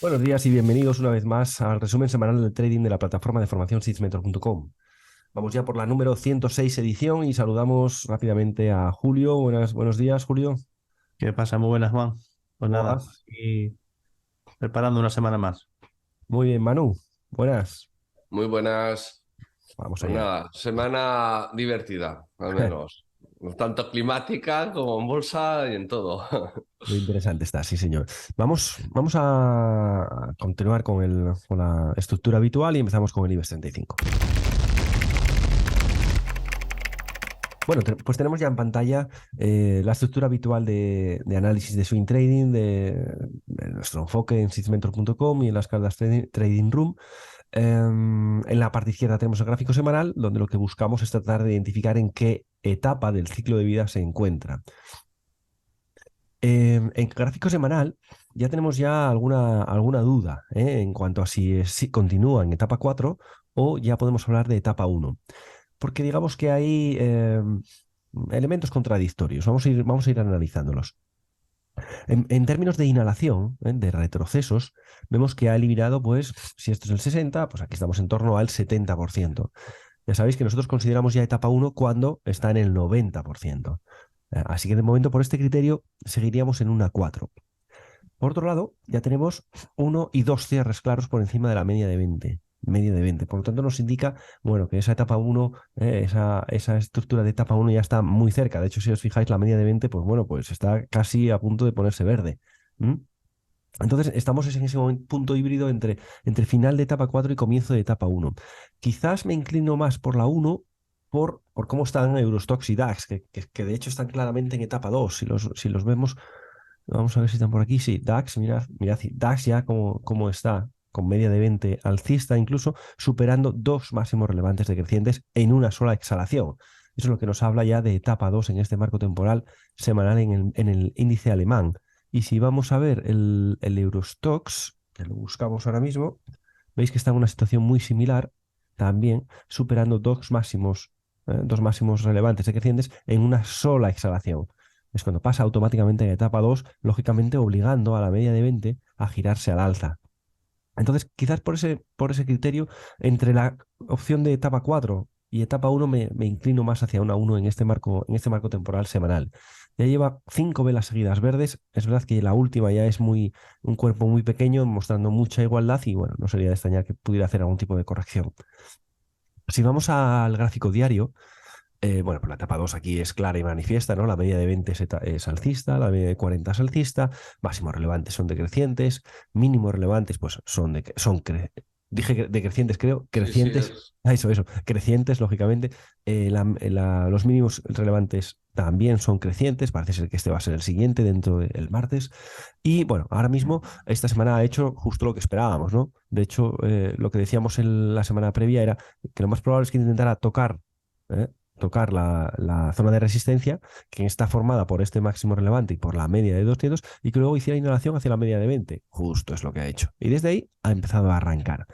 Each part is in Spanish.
Buenos días y bienvenidos una vez más al resumen semanal del trading de la plataforma de formación sysmentor.com. Vamos ya por la número 106 edición y saludamos rápidamente a Julio. Buenos días, Julio. ¿Qué pasa? Muy buenas, Juan. Pues ¿Cómo nada, vas? aquí preparando una semana más. Muy bien, Manu. Buenas. Muy buenas. Vamos Pues allá. nada, semana divertida, al menos. Tanto climática como en bolsa y en todo. Muy interesante está, sí, señor. Vamos a continuar con la estructura habitual y empezamos con el IBEX 35. Bueno, pues tenemos ya en pantalla la estructura habitual de análisis de swing trading, de nuestro enfoque en sysmentor.com y en las cartas Trading Room. En la parte izquierda tenemos el gráfico semanal, donde lo que buscamos es tratar de identificar en qué etapa del ciclo de vida se encuentra. En gráfico semanal ya tenemos ya alguna duda en cuanto a si continúa en etapa 4 o ya podemos hablar de etapa 1. Porque digamos que hay elementos contradictorios. Vamos a ir analizándolos. En términos de inhalación, de retrocesos, vemos que ha eliminado, pues, si esto es el 60, pues aquí estamos en torno al 70%. Ya sabéis que nosotros consideramos ya etapa 1 cuando está en el 90%. Así que de momento, por este criterio, seguiríamos en una 4. Por otro lado, ya tenemos uno y dos cierres claros por encima de la media de 20. Media de 20. Por lo tanto, nos indica, bueno, que esa etapa 1, esa estructura de etapa 1 ya está muy cerca. De hecho, si os fijáis, la media de 20, pues bueno, pues está casi a punto de ponerse verde. ¿Mm? Entonces, estamos en ese punto híbrido entre final de etapa 4 y comienzo de etapa 1. Quizás me inclino más por la 1 por cómo están Eurostoxx y DAX, que de hecho están claramente en etapa 2. Si los vemos, vamos a ver si están por aquí. Sí, DAX, mirad, DAX ya como está, con media de 20 alcista, incluso superando dos máximos relevantes decrecientes en una sola exhalación. Eso es lo que nos habla ya de etapa 2 en este marco temporal semanal en el índice alemán. Y si vamos a ver el Eurostoxx, que lo buscamos ahora mismo, veis que está en una situación muy similar, también superando dos máximos relevantes decrecientes en una sola exhalación. Es cuando pasa automáticamente en etapa 2, lógicamente obligando a la media de 20 a girarse al alza. Entonces, quizás por ese criterio, entre la opción de etapa 4 y etapa 1 me inclino más hacia una 1 en este marco temporal semanal. Ya lleva 5 velas seguidas verdes. Es verdad que la última ya es un cuerpo muy pequeño, mostrando mucha igualdad y bueno, no sería de extrañar que pudiera hacer algún tipo de corrección. Si vamos al gráfico diario, bueno, pues la etapa 2 aquí es clara y manifiesta, ¿no? La media de 20 es alcista, la media de 40 es alcista, máximos relevantes son decrecientes, mínimos relevantes pues dije decrecientes, creo, Sí, sí, crecientes, crecientes, lógicamente. Los mínimos relevantes también son crecientes, parece ser que este va a ser el siguiente dentro del martes. Y bueno, ahora mismo, esta semana ha hecho justo lo que esperábamos, ¿no? De hecho, lo que decíamos en la semana previa era que lo más probable es que intentara ¿eh? tocar la zona de resistencia que está formada por este máximo relevante y por la media de 200 y que luego hiciera inhalación hacia la media de 20. Justo es lo que ha hecho. Y desde ahí ha empezado a arrancar.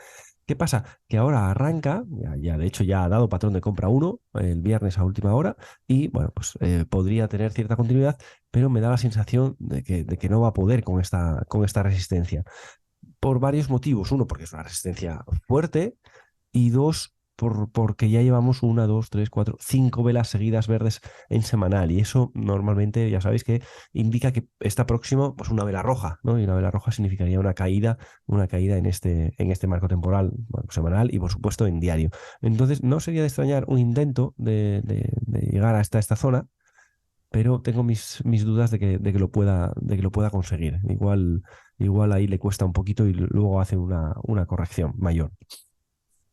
¿Qué pasa? Que ahora arranca, ya de hecho ya ha dado patrón de compra 1 el viernes a última hora y bueno, pues podría tener cierta continuidad, pero me da la sensación de que no va a poder con esta resistencia. Por varios motivos. Uno, porque es una resistencia fuerte y dos, porque ya llevamos una, dos, tres, cuatro, cinco velas seguidas verdes en semanal. Y eso normalmente, ya sabéis que indica que está próximo, pues una vela roja, ¿no? Y una vela roja significaría una caída en este marco temporal, bueno, semanal y por supuesto en diario. Entonces, no sería de extrañar un intento de llegar hasta esta zona, pero tengo mis dudas de que lo pueda conseguir. Igual ahí le cuesta un poquito y luego hace una corrección mayor.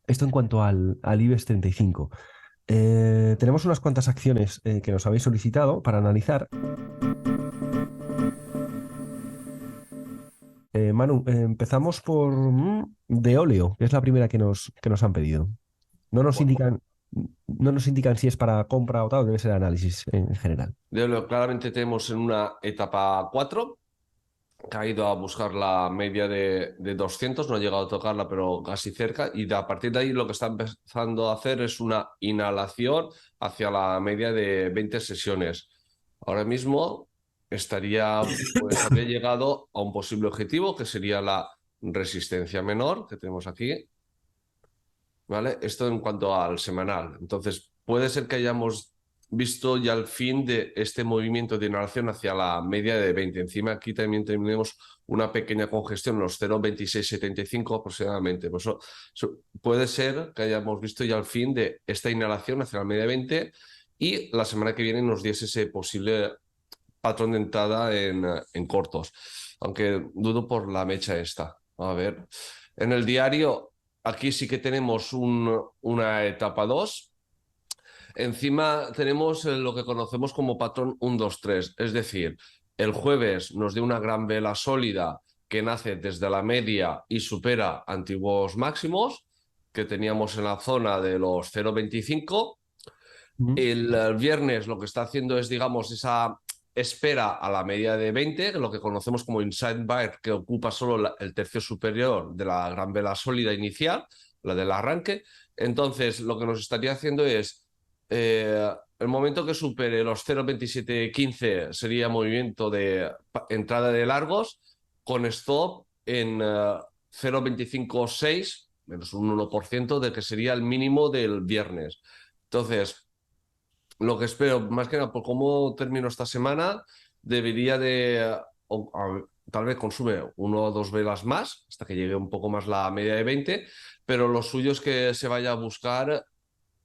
Esto en cuanto al IBEX 35. Tenemos unas cuantas acciones que nos habéis solicitado para analizar. Manu, empezamos por de óleo, que es la primera que nos han pedido. No nos Bueno, indican, no nos indican si es para compra o tal, debe ser análisis en general. claramente tenemos en una etapa 4 que ha ido a buscar la media de 200, no ha llegado a tocarla, pero casi cerca, y a partir de ahí lo que está empezando a hacer es una inhalación hacia la media de 20 sesiones. Ahora mismo habría llegado a un posible objetivo, que sería la resistencia menor que tenemos aquí. ¿Vale? Esto en cuanto al semanal. Entonces, puede ser que hayamos visto ya el fin de este movimiento de inhalación hacia la media de 20. Encima aquí también tenemos una pequeña congestión, los 0,2675 aproximadamente. Pues puede ser que hayamos visto ya el fin de esta inhalación hacia la media de 20 y la semana que viene nos diese ese posible patrón de entrada en cortos. Aunque dudo por la mecha esta. A ver, en el diario... Aquí sí que tenemos una etapa 2. Encima tenemos lo que conocemos como patrón 1, 2, 3. Es decir, el jueves nos dio una gran vela sólida que nace desde la media y supera antiguos máximos que teníamos en la zona de los 0,25. El viernes lo que está haciendo es, digamos, esa espera a la media de 20, lo que conocemos como inside buy, que ocupa solo el tercio superior de la gran vela sólida inicial, la del arranque. Entonces, lo que nos estaría haciendo es, el momento que supere los 0,2715 sería movimiento de entrada de largos, con stop en 0,256, menos un 1%, de que sería el mínimo del viernes. Entonces, lo que espero, más que nada, por cómo termino esta semana, debería de, tal vez consume 1 o 2 velas más, hasta que llegue un poco más la media de 20, pero lo suyo es que se vaya a buscar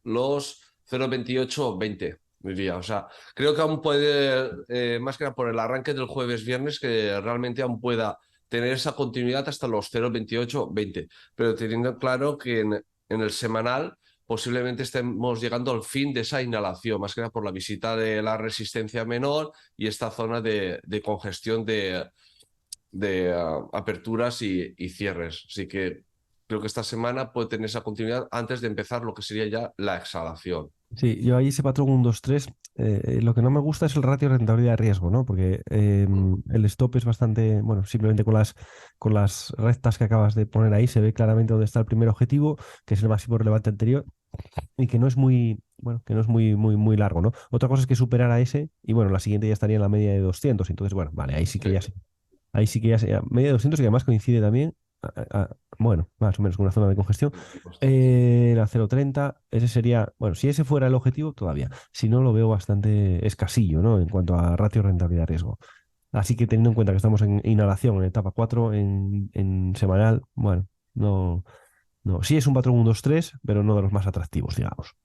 los 0,28-20, diría. O sea, creo que aún puede, más que nada por el arranque del jueves-viernes, que realmente aún pueda tener esa continuidad hasta los 0,28-20, pero teniendo claro que en el semanal posiblemente estemos llegando al fin de esa inhalación, más que nada por la visita de la resistencia menor y esta zona de congestión de aperturas y cierres. Así que creo que esta semana puede tener esa continuidad antes de empezar lo que sería ya la exhalación. Sí, yo ahí ese patrón 1, 2, 3, lo que no me gusta es el ratio rentabilidad-riesgo, ¿no? Porque el stop es bastante, bueno, simplemente con las rectas que acabas de poner ahí se ve claramente dónde está el primer objetivo, que es el máximo relevante anterior, y que no es muy, bueno, que no es muy largo, ¿no? Otra cosa es que superara ese, y bueno, la siguiente ya estaría en la media de 200, entonces, bueno, vale, ahí sí que Sí. ya sé. Ahí sí que ya sea media de 200 y además coincide también, bueno, más o menos con una zona de congestión. La 0,30, ese sería, bueno, si ese fuera el objetivo, todavía. Si no, lo veo bastante escasillo, ¿no? En cuanto a ratio rentabilidad-riesgo. Así que teniendo en cuenta que estamos en inhalación en etapa 4, en semanal, bueno, no, no. Sí es un patrón 1, 2, 3, pero no de los más atractivos, digamos.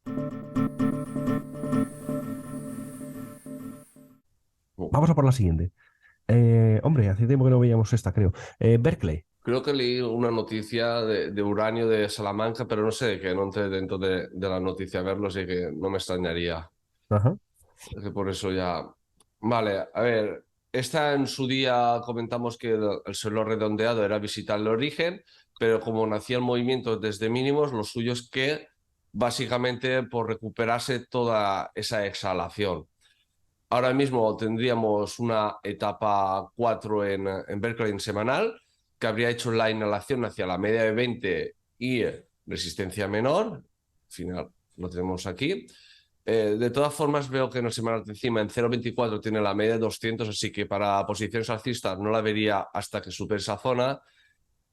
Vamos a por la siguiente. Hombre, hace tiempo que no veíamos esta, creo. Berkeley. Creo que leí una noticia de uranio de Salamanca, pero no sé de qué, no entré dentro de la noticia a verlo, así que no me extrañaría. Ajá. Es que por eso ya. Vale, a ver, esta en su día comentamos que el suelo redondeado era visitar el origen, pero como nacían movimientos desde mínimos, lo suyo es que básicamente por recuperarse toda esa exhalación. Ahora mismo tendríamos una etapa 4 en Berkeley en semanal, que habría hecho la inhalación hacia la media de 20 y resistencia menor. Al final lo tenemos aquí. De todas formas, veo que en el semanal de encima en 0,24 tiene la media de 200, así que para posiciones alcistas no la vería hasta que supere esa zona.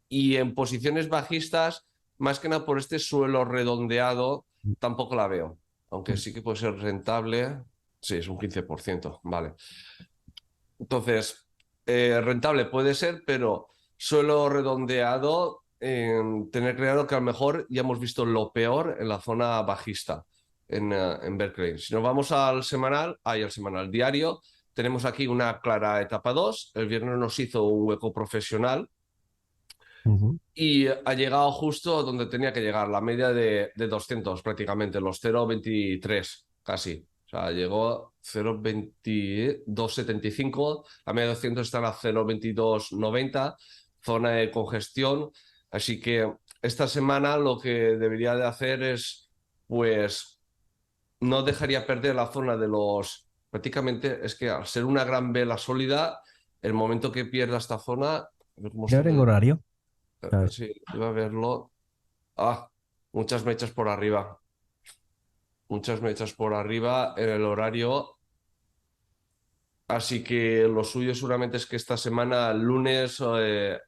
Y en posiciones bajistas, más que nada por este suelo redondeado, tampoco la veo. Aunque sí que puede ser rentable. Sí, es un 15%, vale. Entonces, rentable puede ser, pero suelo redondeado, tener claro que a lo mejor ya hemos visto lo peor en la zona bajista en Berkeley. Si nos vamos al semanal, al semanal diario, tenemos aquí una clara etapa 2. El viernes nos hizo un hueco profesional Ujú. y ha llegado justo donde tenía que llegar, la media de 200 prácticamente, los 0,23 casi. O sea, llegó a 0,2275, la media de 200 está a 0,2290, zona de congestión. Así que esta semana lo que debería de hacer es, pues, no dejaría perder la zona de los... Prácticamente es que al ser una gran vela sólida, el momento que pierda esta zona, a ver cómo Ya está en horario. A ver. Sí, iba a verlo. Ah, muchas mechas por arriba. Muchas mechas por arriba en el horario. Así que lo suyo seguramente es que esta semana, el lunes,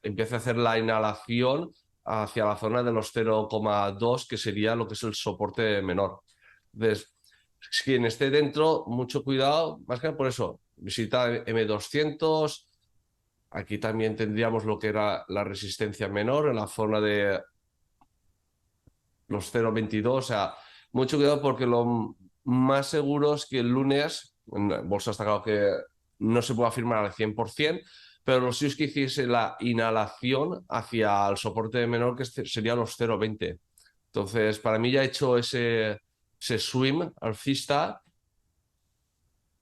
empiece a hacer la inhalación hacia la zona de los 0,2, que sería lo que es el soporte menor. Entonces, quien esté dentro, mucho cuidado, más que nada por eso, visita M200. Aquí también tendríamos lo que era la resistencia menor en la zona de los 0,22. O sea, mucho cuidado porque lo más seguro es que el lunes, en bolsa está claro que no se puede afirmar al 100%, pero lo suyo es que hiciese la inhalación hacia el soporte menor, que sería los 0,20. Entonces, para mí ya he hecho ese swim alcista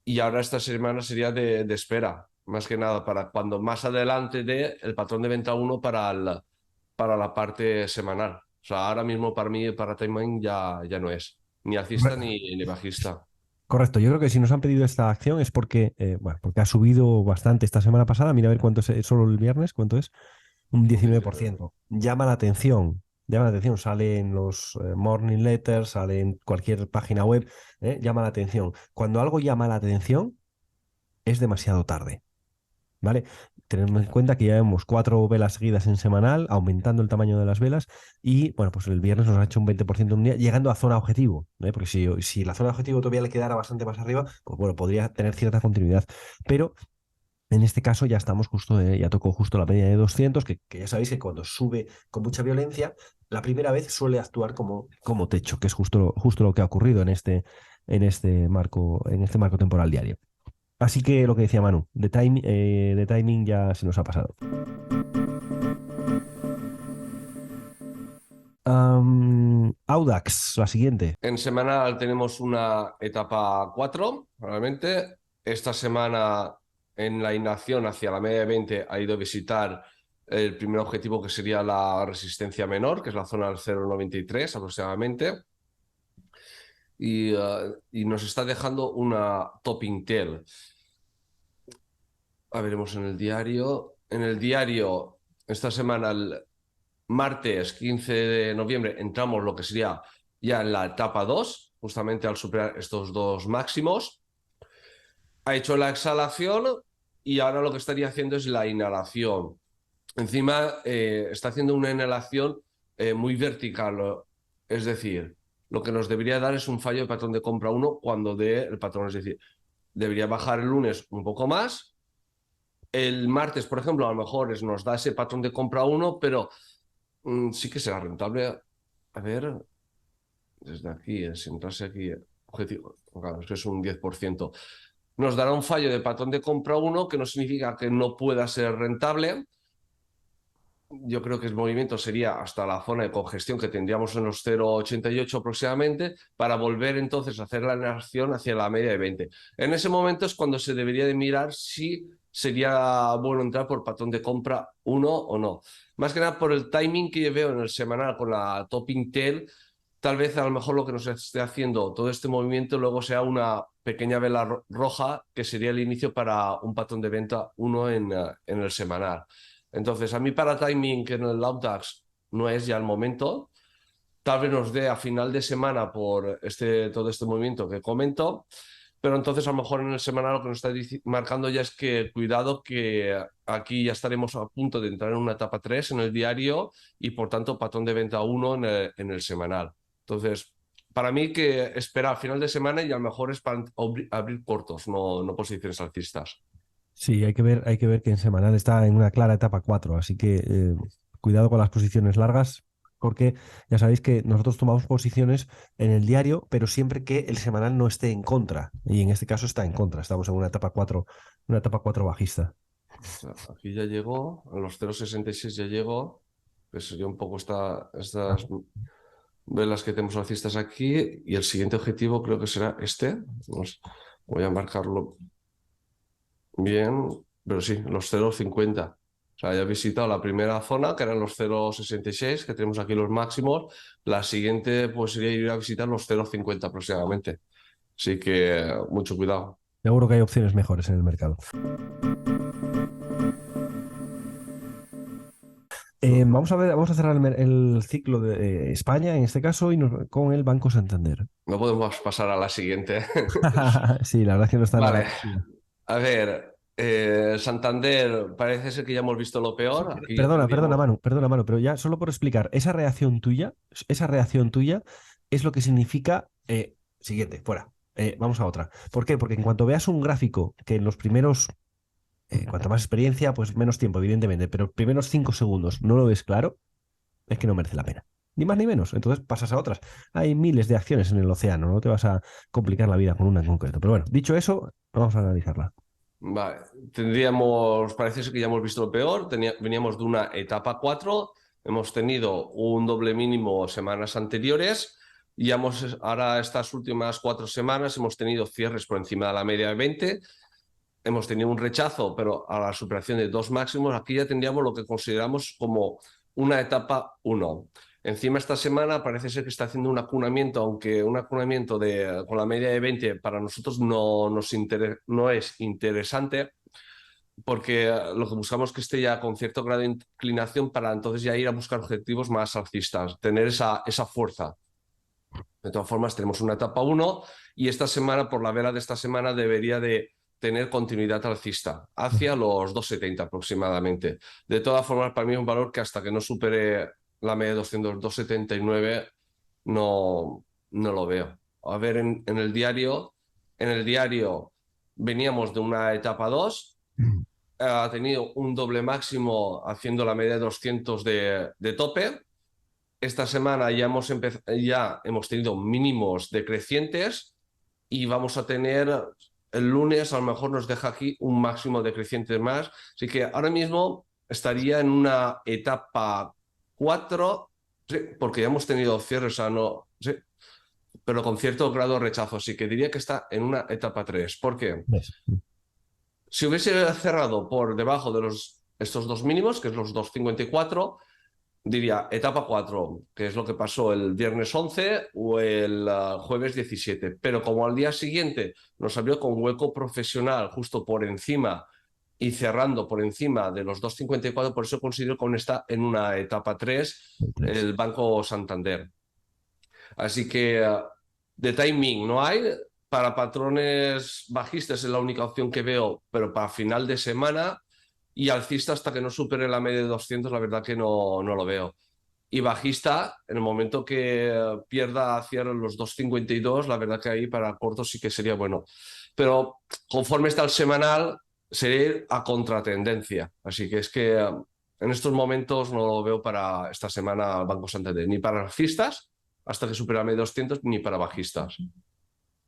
y ahora esta semana sería de espera, más que nada, para cuando más adelante dé el patrón de venta 1 para la parte semanal. O sea, ahora mismo para mí, para timing ya no es ni alcista ni bajista. Correcto, yo creo que si nos han pedido esta acción es porque, bueno, porque ha subido bastante esta semana pasada. Mira a ver cuánto es solo el viernes, cuánto es, un 19%. Llama la atención, llama la atención. Sale en los morning letters, sale en cualquier página web, llama la atención. Cuando algo llama la atención, es demasiado tarde, ¿vale? Tenemos en cuenta que ya vemos 4 velas seguidas en semanal, aumentando el tamaño de las velas, y bueno, pues el viernes nos ha hecho un 20% en un día, llegando a zona objetivo, ¿eh? Porque si la zona objetivo todavía le quedara bastante más arriba, pues bueno, podría tener cierta continuidad. Pero en este caso ya estamos justo, ya tocó justo la media de 200, que ya sabéis que cuando sube con mucha violencia, la primera vez suele actuar como techo, que es justo lo que ha ocurrido en este marco temporal diario. Así que lo que decía Manu, de timing ya se nos ha pasado. Audax, la siguiente. En semanal tenemos una etapa 4, realmente. Esta semana en la inacción hacia la media de 20 ha ido a visitar el primer objetivo, que sería la resistencia menor, que es la zona del 0,93 aproximadamente. Y nos está dejando una topping tail. A veremos en el diario. En el diario, esta semana, el martes 15 de noviembre, entramos lo que sería ya en la etapa 2, justamente al superar estos dos máximos. Ha hecho la exhalación y ahora lo que estaría haciendo es la inhalación. Encima, está haciendo una inhalación muy vertical, es decir, lo que nos debería dar es un fallo de patrón de compra 1 cuando dé el patrón, es decir, debería bajar el lunes un poco más. El martes, por ejemplo, a lo mejor nos da ese patrón de compra 1, pero sí que será rentable. A ver, desde aquí, si entrase aquí, objetivo, claro, es que es un 10%. Nos dará un fallo de patrón de compra 1, que no significa que no pueda ser rentable. Yo creo que el movimiento sería hasta la zona de congestión que tendríamos en los 0,88 aproximadamente, para volver entonces a hacer la inhalación hacia la media de 20. En ese momento es cuando se debería de mirar si sería bueno entrar por patrón de compra 1 o no. Más que nada por el timing que yo veo en el semanal con la topping tail. Tal vez a lo mejor lo que nos esté haciendo todo este movimiento luego sea una pequeña vela roja, que sería el inicio para un patrón de venta 1 en el semanal. Entonces, a mí para timing en el Audax no es ya el momento. Tal vez nos dé a final de semana por todo este movimiento que comento, pero entonces a lo mejor en el semanal lo que nos está marcando ya es que cuidado, que aquí ya estaremos a punto de entrar en una etapa 3 en el diario y por tanto patrón de venta 1 en el semanal. Entonces, para mí que espera a final de semana y a lo mejor es para abrir cortos, no posiciones alcistas. Sí, hay que ver que en semanal está en una clara etapa 4, así que cuidado con las posiciones largas, porque ya sabéis que nosotros tomamos posiciones en el diario, pero siempre que el semanal no esté en contra, y en este caso está en contra, estamos en una etapa 4 bajista. O sea, aquí ya llegó, a los 0,66 ya llegó, que sería un poco estas velas que tenemos alcistas aquí, y el siguiente objetivo creo que será este. Voy a marcarlo bien, pero sí, los 0,50. O sea, ya he visitado la primera zona, que eran los 0,66, que tenemos aquí los máximos. La siguiente pues sería ir a visitar los 0,50 aproximadamente. Así que mucho cuidado. Seguro que hay opciones mejores en el mercado. Vamos a cerrar el ciclo de España, en este caso, con el Banco Santander. No podemos pasar a la siguiente. Sí, la verdad es que no está nada. Vale. A ver, Santander, parece ser que ya hemos visto lo Sí, peor. Aquí perdona, tendríamos... Perdona, Manu, pero ya solo por explicar, esa reacción tuya es lo que significa, siguiente, fuera, vamos a otra. ¿Por qué? Porque en cuanto veas un gráfico que en los primeros, cuanto más experiencia, pues menos tiempo, evidentemente, pero primeros 5 segundos no lo ves claro, es que no merece la pena. Ni más ni menos. Entonces pasas a otras. Hay miles de acciones en el océano, no te vas a complicar la vida con una en concreto. Pero bueno, dicho eso, vamos a analizarla. Vale, parece ser que ya hemos visto lo peor. Veníamos de una etapa 4, hemos tenido un doble mínimo semanas anteriores y ahora estas últimas 4 semanas hemos tenido cierres por encima de la media de 20. Hemos tenido un rechazo, pero a la superación de 2 máximos. Aquí ya tendríamos lo que consideramos como una etapa 1. Encima esta semana parece ser que está haciendo un acunamiento, aunque un acunamiento con la media de 20 para nosotros no es interesante, porque lo que buscamos es que esté ya con cierto grado de inclinación para entonces ya ir a buscar objetivos más alcistas, tener esa fuerza. De todas formas, tenemos una etapa 1 y esta semana, por la vela de esta semana, debería de tener continuidad alcista hacia los 2,70 aproximadamente. De todas formas, para mí es un valor que hasta que no supere la media de 200, 2,79 no lo veo. A ver, en el diario veníamos de una etapa 2, ha tenido un doble máximo haciendo la media de 200 de tope. Esta semana ya hemos tenido mínimos decrecientes y vamos a tener el lunes, a lo mejor nos deja aquí un máximo decreciente más. Así que ahora mismo estaría en una etapa 4, sí, porque ya hemos tenido cierres, o sea, no, sí, pero con cierto grado de rechazo. Así que diría que está en una etapa 3. ¿Por qué? ¿Ves? Si hubiese cerrado por debajo de estos dos mínimos, que es los 2,54, diría etapa 4, que es lo que pasó el viernes 11 o el jueves 17. Pero como al día siguiente nos abrió con hueco profesional justo por encima y cerrando por encima de los 2,54, por eso considero que aún está en una etapa 3 el Banco Santander. Así que de timing no hay. Para patrones bajistas es la única opción que veo, pero para final de semana y alcista hasta que no supere la media de 200, la verdad que no lo veo. Y bajista, en el momento que pierda hacia los 2,52, la verdad que ahí para corto sí que sería bueno. Pero conforme está el semanal, sería ir a contratendencia. Así que es que en estos momentos no lo veo para esta semana Banco Santander, ni para alcistas hasta que supere la media de 200, ni para bajistas.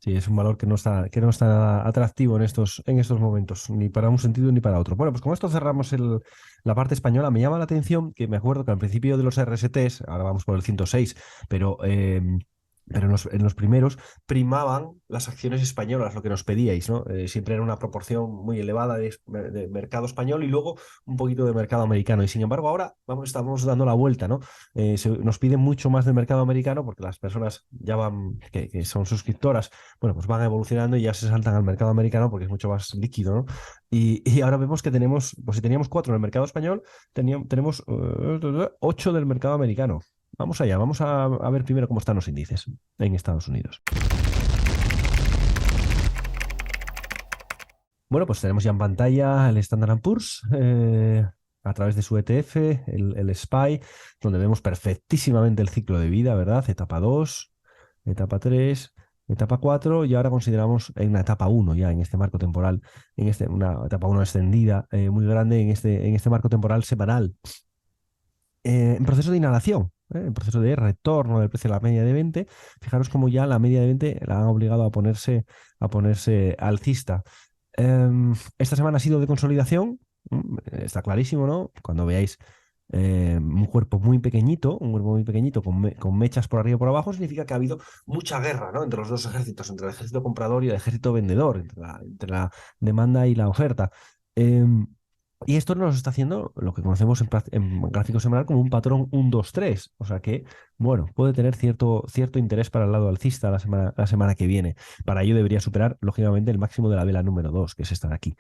Sí, es un valor que no está nada atractivo en estos momentos, ni para un sentido ni para otro. Bueno, pues con esto cerramos la parte española. Me llama la atención que me acuerdo que al principio de los RSTs, ahora vamos por el 106, pero en los primeros primaban las acciones españolas, lo que nos pedíais, ¿no? Siempre era una proporción muy elevada de mercado español y luego un poquito de mercado americano. Y sin embargo, ahora estamos dando la vuelta, ¿no? Nos piden mucho más del mercado americano porque las personas ya que son suscriptoras, bueno, pues van evolucionando y ya se saltan al mercado americano porque es mucho más líquido, ¿no? Y ahora vemos que tenemos, pues si teníamos 4 en el mercado español, tenemos 8 del mercado americano. Vamos allá, vamos a ver primero cómo están los índices en Estados Unidos. Bueno, pues tenemos ya en pantalla el Standard & Poor's a través de su ETF, el SPY, donde vemos perfectísimamente el ciclo de vida, ¿verdad? Etapa 2, etapa 3, etapa 4 y ahora consideramos en una etapa 1 ya en este marco temporal, una etapa 1 extendida muy grande en este marco temporal semanal. En proceso de inhalación, en proceso de retorno del precio a la media de 20, fijaros cómo ya la media de 20 la han obligado a ponerse alcista. Esta semana ha sido de consolidación, está clarísimo, ¿no? Cuando veáis un cuerpo muy pequeñito con mechas por arriba y por abajo, significa que ha habido mucha guerra, ¿no? Entre los dos ejércitos, entre el ejército comprador y el ejército vendedor, entre la demanda y la oferta. Y esto nos está haciendo lo que conocemos en gráfico semanal como un patrón 1, 2, 3. O sea que, bueno, puede tener cierto interés para el lado alcista la semana que viene. Para ello debería superar, lógicamente, el máximo de la vela número 2, que es esta de aquí.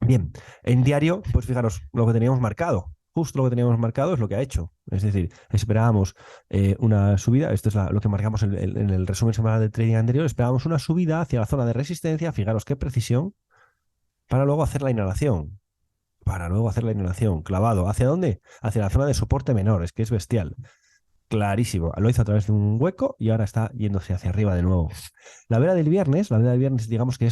Bien, en diario, pues fijaros, lo que teníamos marcado. Justo lo que teníamos marcado es lo que ha hecho. Es decir, esperábamos una subida, esto es lo que marcamos en el resumen semanal de trading anterior, esperábamos una subida hacia la zona de resistencia, fijaros qué precisión, para luego hacer la inhalación. Para luego hacer la inhalación, clavado. ¿Hacia dónde? Hacia la zona de soporte menor, es que es bestial. Clarísimo. Lo hizo a través de un hueco y ahora está yéndose hacia arriba de nuevo. La vela del viernes, digamos que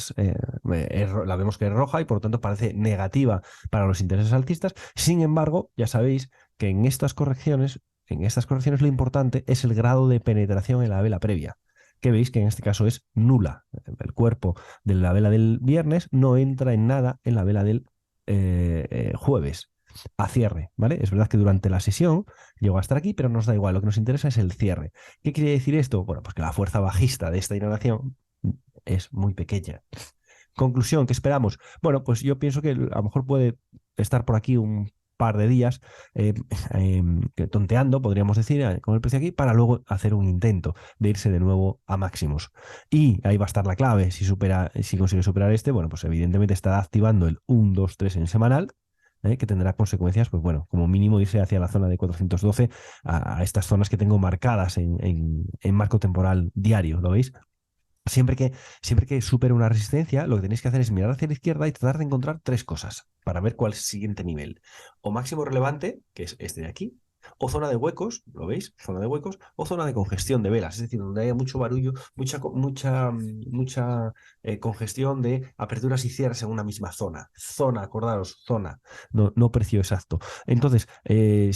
la vemos que es roja y por lo tanto parece negativa para los intereses alcistas. Sin embargo, ya sabéis que en estas correcciones lo importante es el grado de penetración en la vela previa, que veis que en este caso es nula. El cuerpo de la vela del viernes no entra en nada en la vela del jueves a cierre, ¿vale? Es verdad que durante la sesión llegó a estar aquí, pero nos da igual, lo que nos interesa es el cierre. ¿Qué quiere decir esto? Bueno, pues que la fuerza bajista de esta inhalación es muy pequeña. Conclusión, ¿qué esperamos? Bueno, pues yo pienso que a lo mejor puede estar por aquí un par de días tonteando, podríamos decir, con el precio aquí, para luego hacer un intento de irse de nuevo a máximos. Y ahí va a estar la clave. Si consigue superar este, bueno, pues evidentemente estará activando el 1, 2, 3 en semanal, que tendrá consecuencias, pues bueno, como mínimo irse hacia la zona de 412, a estas zonas que tengo marcadas en marco temporal diario, ¿lo veis? Siempre que supere una resistencia, lo que tenéis que hacer es mirar hacia la izquierda y tratar de encontrar tres cosas para ver cuál es el siguiente nivel. O máximo relevante, que es este de aquí, o zona de huecos, ¿lo veis? Zona de huecos, o zona de congestión de velas, es decir, donde haya mucho barullo, mucha congestión de aperturas y cierres en una misma zona. Zona, acordaros, zona, no precio exacto. Entonces,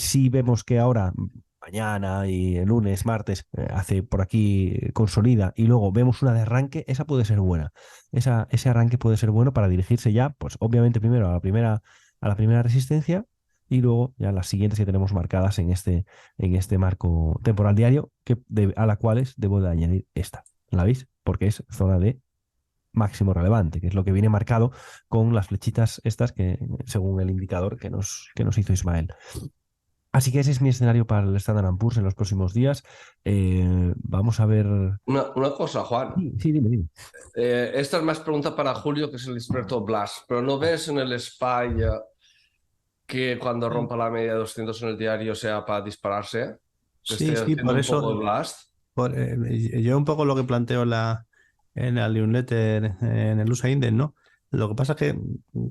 si vemos que ahora mañana y el lunes, martes, hace por aquí, consolida y luego vemos una de arranque, esa puede ser buena. Ese arranque puede ser bueno para dirigirse ya, pues obviamente primero a la primera resistencia y luego ya las siguientes que tenemos marcadas en este marco temporal diario, a la cuales debo de añadir esta. ¿La veis? Porque es zona de máximo relevante, que es lo que viene marcado con las flechitas estas que, según el indicador que nos hizo Ismael. Así que ese es mi escenario para el Standard & Poor's en los próximos días. Vamos a ver. Una cosa, Juan. Sí, sí, dime. Esta es más pregunta para Julio, que es el experto Blast. Pero ¿no ves en el SPY que cuando rompa la media de 200 en el diario sea para dispararse? Que esté Sí, haciendo por un poco de eso Blast. yo un poco lo que planteo en la newsletter, en el USA Index, ¿no? Lo que pasa es que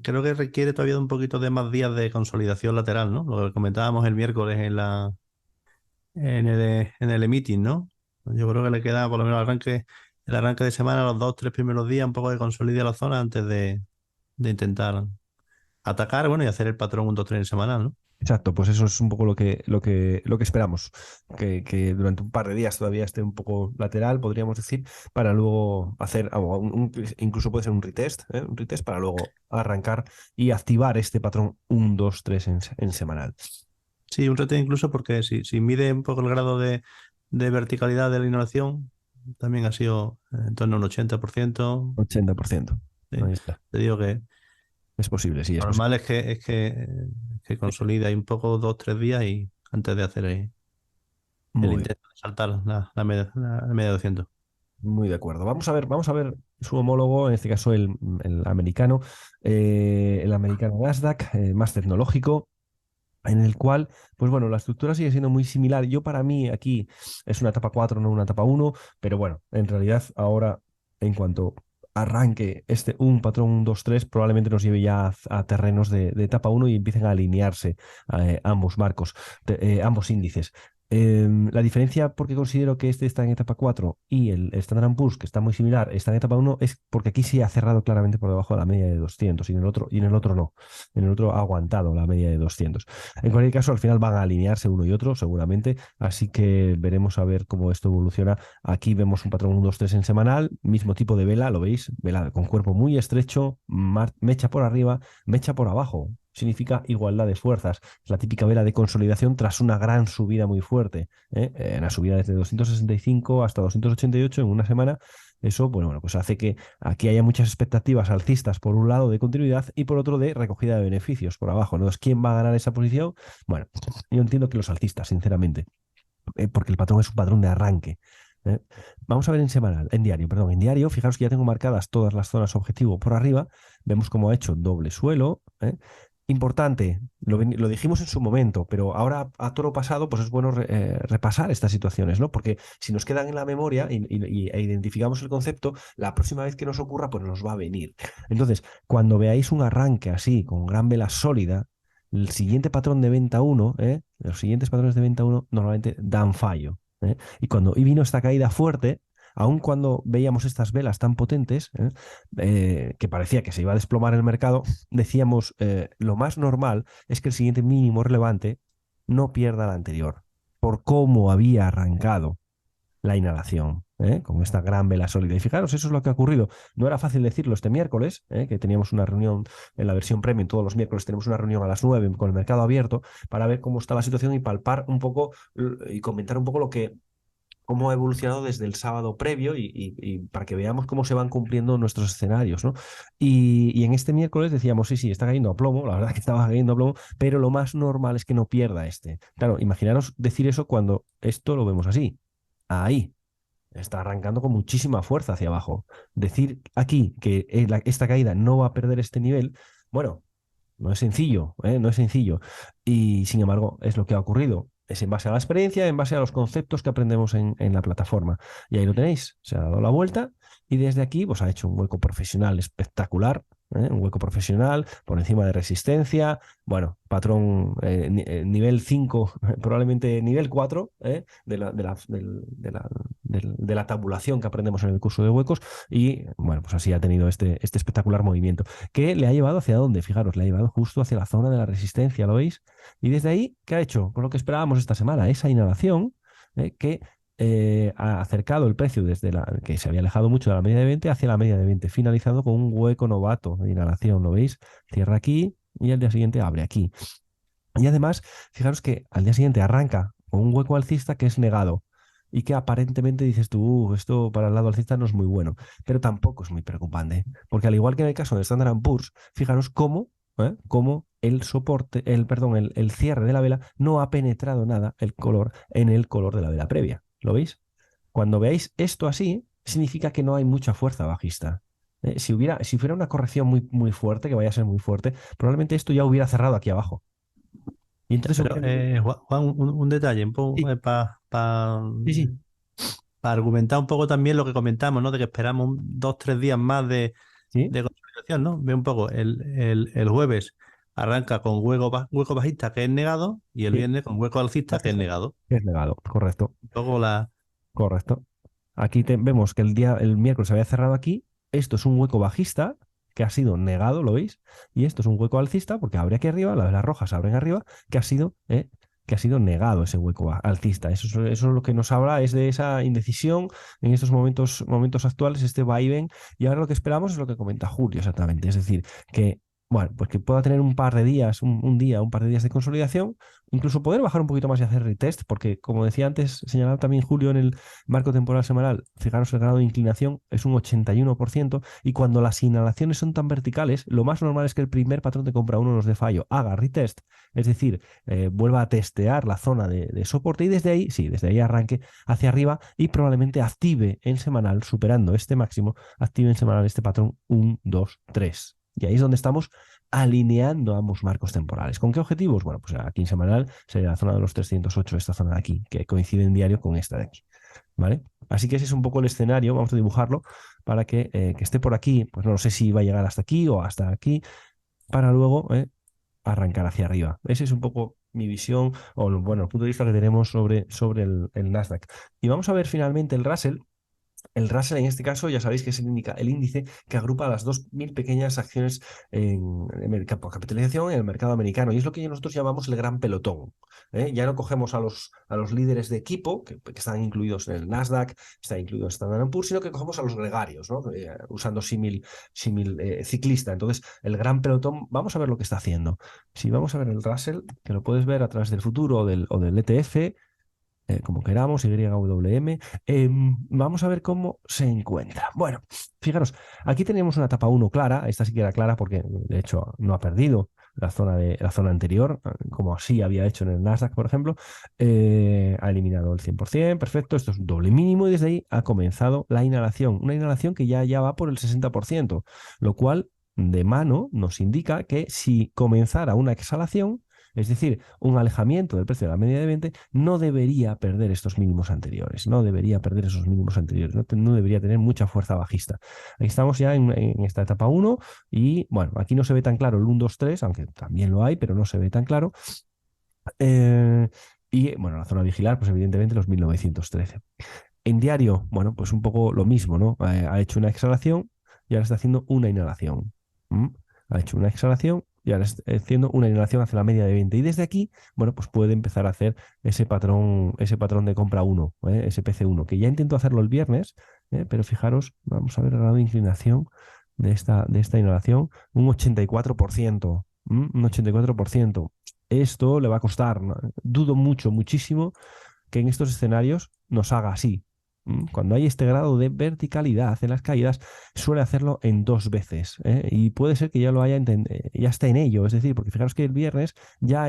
creo que requiere todavía un poquito de más días de consolidación lateral, ¿no? Lo que comentábamos el miércoles en el meeting, ¿no? Yo creo que le queda por lo menos el arranque de semana, los 2, 3 primeros días, un poco de consolidar la zona antes de intentar atacar, bueno, y hacer el patrón 1, 2, 3 en semanal, ¿no? Exacto, pues eso es un poco lo que esperamos. Que durante un par de días todavía esté un poco lateral, podríamos decir, para luego hacer, incluso puede ser un retest para luego arrancar y activar este patrón 1, 2, 3 en semanal. Sí, un reto incluso porque si mide un poco el grado de verticalidad de la inhalación, también ha sido en torno a un 80%. 80%. Sí. Ahí está. Te digo que Es posible, sí, es lo posible. normal es que consolida ahí un poco 2, 3 días y antes de hacer ahí el Muy bien. intento de saltar la media de 200. Muy de acuerdo. Vamos a ver su homólogo, en este caso el americano, Nasdaq, más tecnológico, en el cual, pues bueno, la estructura sigue siendo muy similar. Yo para mí aquí es una etapa 4, no una etapa 1, pero bueno, en realidad ahora, en cuanto arranque un patrón 1, 2, 3, probablemente nos lleve ya a terrenos de etapa 1 y empiecen a alinearse ambos marcos, ambos índices. La diferencia, porque considero que este está en etapa 4 y el Standard & Poor's, que está muy similar, está en etapa 1, es porque aquí sí ha cerrado claramente por debajo de la media de 200 y en el otro no. En el otro ha aguantado la media de 200. En cualquier caso, al final van a alinearse uno y otro, seguramente, así que veremos a ver cómo esto evoluciona. Aquí vemos un patrón 1, 2, 3 en semanal, mismo tipo de vela, ¿lo veis? Vela con cuerpo muy estrecho, mecha por arriba, mecha por abajo. Significa igualdad de fuerzas. Es la típica vela de consolidación tras una gran subida muy fuerte. En la subida desde 265 hasta 288 en una semana. Eso, bueno, pues hace que aquí haya muchas expectativas alcistas, por un lado, de continuidad y por otro, de recogida de beneficios por abajo, ¿no? ¿Quién va a ganar esa posición? Bueno, yo entiendo que los alcistas, sinceramente, porque el patrón es un patrón de arranque. ¿eh? Vamos a ver en diario, perdón. En diario, fijaros que ya tengo marcadas todas las zonas objetivo por arriba. Vemos cómo ha hecho doble suelo. Importante, lo dijimos en su momento, pero ahora a toro pasado, pues es bueno repasar estas situaciones, ¿no? Porque si nos quedan en la memoria e identificamos el concepto, la próxima vez que nos ocurra, pues nos va a venir. Entonces, cuando veáis un arranque así, con gran vela sólida, el siguiente patrón de venta uno, los siguientes patrones de venta uno normalmente dan fallo. Y vino esta caída fuerte, aun cuando veíamos estas velas tan potentes, que parecía que se iba a desplomar el mercado, decíamos, lo más normal es que el siguiente mínimo relevante no pierda el anterior, por cómo había arrancado la inhalación, con esta gran vela sólida. Y fijaros, eso es lo que ha ocurrido. No era fácil decirlo este miércoles, que teníamos una reunión en la versión premium, todos los miércoles tenemos una reunión a las 9 con el mercado abierto para ver cómo está la situación y palpar un poco y comentar un poco cómo ha evolucionado desde el sábado previo y para que veamos cómo se van cumpliendo nuestros escenarios, ¿no? Y en este miércoles decíamos, sí, está cayendo a plomo, la verdad que estaba cayendo a plomo, pero lo más normal es que no pierda este. Claro, imaginaros decir eso cuando esto lo vemos así. Ahí. Está arrancando con muchísima fuerza hacia abajo. Decir aquí que esta caída no va a perder este nivel, bueno, no es sencillo, ¿eh? No es sencillo. Y sin embargo, es lo que ha ocurrido. Es en base a la experiencia, en base a los conceptos que aprendemos en la plataforma. Y ahí lo tenéis. Se ha dado la vuelta y desde aquí pues, ha hecho un hueco profesional espectacular. Un hueco profesional por encima de resistencia. Bueno, patrón nivel 5, probablemente nivel 4 de la tabulación que aprendemos en el curso de huecos. Y bueno, pues así ha tenido este espectacular movimiento que le ha llevado hacia dónde, fijaros, le ha llevado justo hacia la zona de la resistencia, ¿lo veis? Y desde ahí, ¿qué ha hecho? Con lo que esperábamos esta semana, esa inhalación que ha acercado el precio desde que se había alejado mucho de la media de 20 hacia la media de 20, finalizando con un hueco novato de inhalación, ¿lo veis? Cierra aquí y al día siguiente abre aquí. Y además, fijaros que al día siguiente arranca con un hueco alcista que es negado y que aparentemente dices tú, esto para el lado alcista no es muy bueno, pero tampoco es muy preocupante, porque al igual que en el caso de Standard Poor's, fijaros cómo el soporte, perdón, el cierre de la vela no ha penetrado nada el color en el color de la vela previa. ¿Lo veis? Cuando veáis esto así, significa que no hay mucha fuerza bajista. Si fuera una corrección muy, muy fuerte, que vaya a ser muy fuerte, probablemente esto ya hubiera cerrado aquí abajo. Y entonces Pero, Juan, un detalle, sí, para sí, sí, argumentar un poco también lo que comentamos, ¿no? De que esperamos 2, 3 días más sí, de consolidación, ¿no? Ve un poco, el jueves arranca con hueco bajista que es negado y el sí. viernes con hueco alcista que es negado. Es negado, correcto, Luego correcto. Aquí vemos que el miércoles se había cerrado aquí. Esto es un hueco bajista que ha sido negado, ¿lo veis? Y esto es un hueco alcista porque abre aquí arriba, las velas rojas abren arriba, que ha sido negado ese hueco alcista. Eso es lo que nos habla es de esa indecisión en estos momentos actuales, este vaivén. Y ahora lo que esperamos es lo que comenta Julio exactamente. Es decir, que bueno, pues que pueda tener un par de días, un par de días de consolidación, incluso poder bajar un poquito más y hacer retest, porque como decía antes, señalaba también Julio en el marco temporal semanal, fijaros el grado de inclinación es un 81%, y cuando las inhalaciones son tan verticales, lo más normal es que el primer patrón de compra uno nos dé fallo, haga retest, es decir, vuelva a testear la zona de soporte y desde ahí, sí, desde ahí arranque hacia arriba y probablemente active en semanal, superando este máximo, active en semanal este patrón 1, 2, 3. Y ahí es donde estamos alineando ambos marcos temporales. ¿Con qué objetivos? Bueno, pues aquí en semanal sería la zona de los 308, esta zona de aquí, que coincide en diario con esta de aquí. ¿Vale? Así que ese es un poco el escenario, vamos a dibujarlo para que esté por aquí, pues no sé si va a llegar hasta aquí o hasta aquí, para luego arrancar hacia arriba. Ese es un poco mi visión, o bueno, el punto de vista que tenemos sobre el Nasdaq. Y vamos a ver finalmente el Russell. El Russell en este caso ya sabéis que es el índice que agrupa las 2.000 pequeñas acciones por capitalización en el mercado americano y es lo que nosotros llamamos el gran pelotón. Ya no cogemos a los líderes de equipo que están incluidos en el Nasdaq, están incluidos en Standard Poor's, sino que cogemos a los gregarios, ¿no? Usando símil ciclista. Entonces, el gran pelotón, vamos a ver lo que está haciendo. Si vamos a ver el Russell, que lo puedes ver a través del futuro o del ETF, como queramos, YWM. Vamos a ver cómo se encuentra. Bueno, fijaros, aquí tenemos una etapa 1 clara, esta sí que era clara porque de hecho no ha perdido la zona anterior, como así había hecho en el Nasdaq, por ejemplo. Ha eliminado el 100%, perfecto, esto es un doble mínimo y desde ahí ha comenzado la inhalación, una inhalación que ya va por el 60%, lo cual de mano nos indica que si comenzara una exhalación, es decir, un alejamiento del precio de la media de 20, no debería perder estos mínimos anteriores, no debería perder esos mínimos anteriores, no debería tener mucha fuerza bajista. Aquí estamos ya en esta etapa 1 y, bueno, aquí no se ve tan claro el 1, 2, 3, aunque también lo hay, pero no se ve tan claro. Y, bueno, la zona a vigilar, pues evidentemente los 1913. En diario, bueno, pues un poco lo mismo, ¿no? Ha hecho una exhalación y ahora está haciendo una inhalación. ¿Mm? Ha hecho una exhalación y ahora está haciendo una inhalación hacia la media de 20. Y desde aquí, bueno, pues puede empezar a hacer ese patrón de compra 1, ese PC1, que ya intentó hacerlo el viernes, pero fijaros, vamos a ver el grado de inclinación de esta inhalación, un 84%. Un 84%. Esto le va a costar, ¿no? Dudo muchísimo que en estos escenarios nos haga así. Cuando hay este grado de verticalidad en las caídas, suele hacerlo en 2 veces, ¿eh? Y puede ser que ya lo haya ya esté en ello. Es decir, porque fijaros que el viernes ya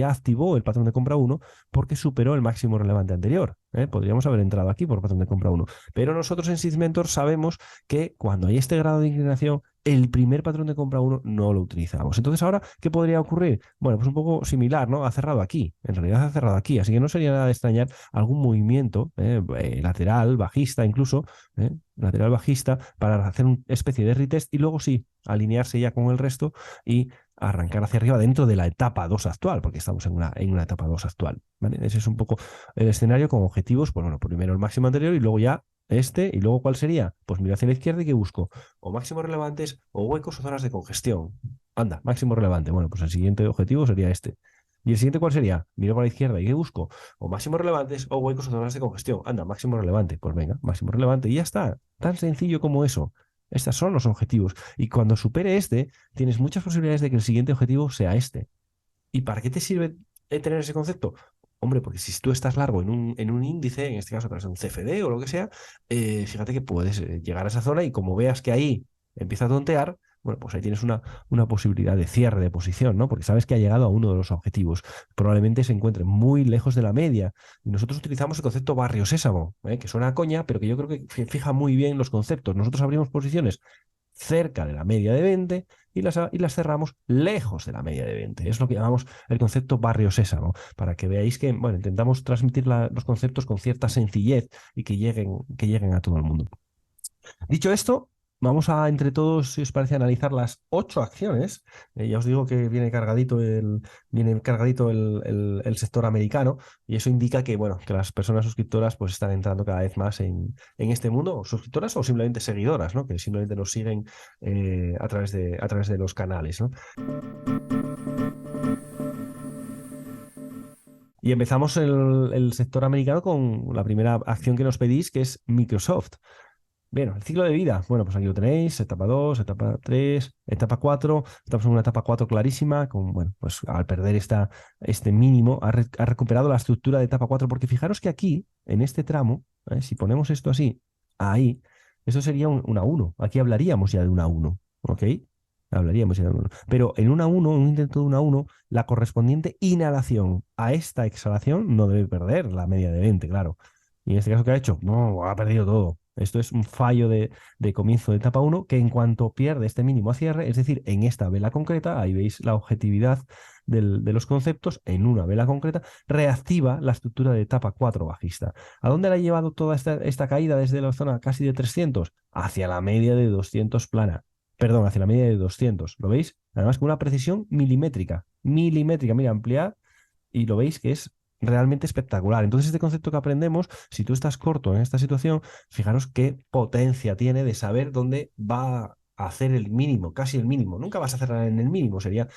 activó el patrón de compra 1 porque superó el máximo relevante anterior, ¿eh? Podríamos haber entrado aquí por patrón de compra 1. Pero nosotros en Sysmentor sabemos que cuando hay este grado de inclinación, el primer patrón de compra 1 no lo utilizamos. Entonces, ahora, ¿qué podría ocurrir? Bueno, pues un poco similar, ¿no? Ha cerrado aquí. En realidad ha cerrado aquí. Así que no sería nada de extrañar algún movimiento lateral, bajista incluso, lateral bajista, para hacer una especie de retest y luego sí, alinearse ya con el resto y arrancar hacia arriba dentro de la etapa 2 actual, porque estamos en una etapa 2 actual, ¿vale? Ese es un poco el escenario con objetivos, pues bueno, primero el máximo anterior y luego ya y luego ¿cuál sería? Pues miro hacia la izquierda y ¿qué busco? O máximos relevantes o huecos o zonas de congestión. Anda, máximo relevante. Bueno, pues el siguiente objetivo sería este. ¿Y el siguiente cuál sería? Miro para la izquierda y ¿qué busco? O máximos relevantes o huecos o zonas de congestión. Anda, máximo relevante. Pues venga, máximo relevante. Y ya está. Tan sencillo como eso. Estos son los objetivos. Y cuando supere tienes muchas posibilidades de que el siguiente objetivo sea este. ¿Y para qué te sirve tener ese concepto? Hombre, porque si tú estás largo en un índice, en este caso a través de un CFD o lo que sea, fíjate que puedes llegar a esa zona y como veas que ahí empieza a tontear, bueno, pues ahí tienes una posibilidad de cierre de posición, ¿no? Porque sabes que ha llegado a uno de los objetivos. Probablemente se encuentre muy lejos de la media. Y nosotros utilizamos el concepto barrio sésamo, que suena a coña, pero que yo creo que fija muy bien los conceptos. Nosotros abrimos posiciones cerca de la media de 20 y las cerramos lejos de la media de 20. Es lo que llamamos el concepto barrio sésamo, para que veáis que, bueno, intentamos transmitir los conceptos con cierta sencillez y que lleguen a todo el mundo. Dicho esto, vamos a, entre todos, si os parece, analizar las 8 acciones. Ya os digo que viene cargadito el sector americano y eso indica que, bueno, que las personas suscriptoras pues están entrando cada vez más en este mundo, suscriptoras o simplemente seguidoras, ¿no? Que simplemente nos siguen a través de los canales, ¿no? Y empezamos el sector americano con la primera acción que nos pedís, que es Microsoft. Bien, el ciclo de vida. Bueno, pues aquí lo tenéis, etapa 2, etapa 3, etapa 4. Estamos en una etapa 4 clarísima, bueno, pues al perder este mínimo, ha recuperado la estructura de etapa 4, porque fijaros que aquí, en este tramo, si ponemos esto así, ahí, eso sería una 1. Aquí hablaríamos ya de una 1, ¿ok? Hablaríamos ya de una 1. Pero en una 1, en un intento de una 1, la correspondiente inhalación a esta exhalación no debe perder la media de 20, claro. Y en este caso, ¿qué ha hecho? No, ha perdido todo. Esto es un fallo de comienzo de etapa 1 que en cuanto pierde este mínimo a cierre, es decir, en esta vela concreta, ahí veis la objetividad de los conceptos, en una vela concreta, reactiva la estructura de etapa 4 bajista. ¿A dónde la ha llevado toda esta caída desde la zona casi de 300? Hacia la media de 200 plana. Perdón, hacia la media de 200. ¿Lo veis? Además con una precisión milimétrica. Milimétrica, mira, ampliad y lo veis que es realmente espectacular. Entonces, este concepto que aprendemos, si tú estás corto en esta situación, fijaros qué potencia tiene de saber dónde va a hacer el mínimo, casi el mínimo. Nunca vas a cerrar en el mínimo, sería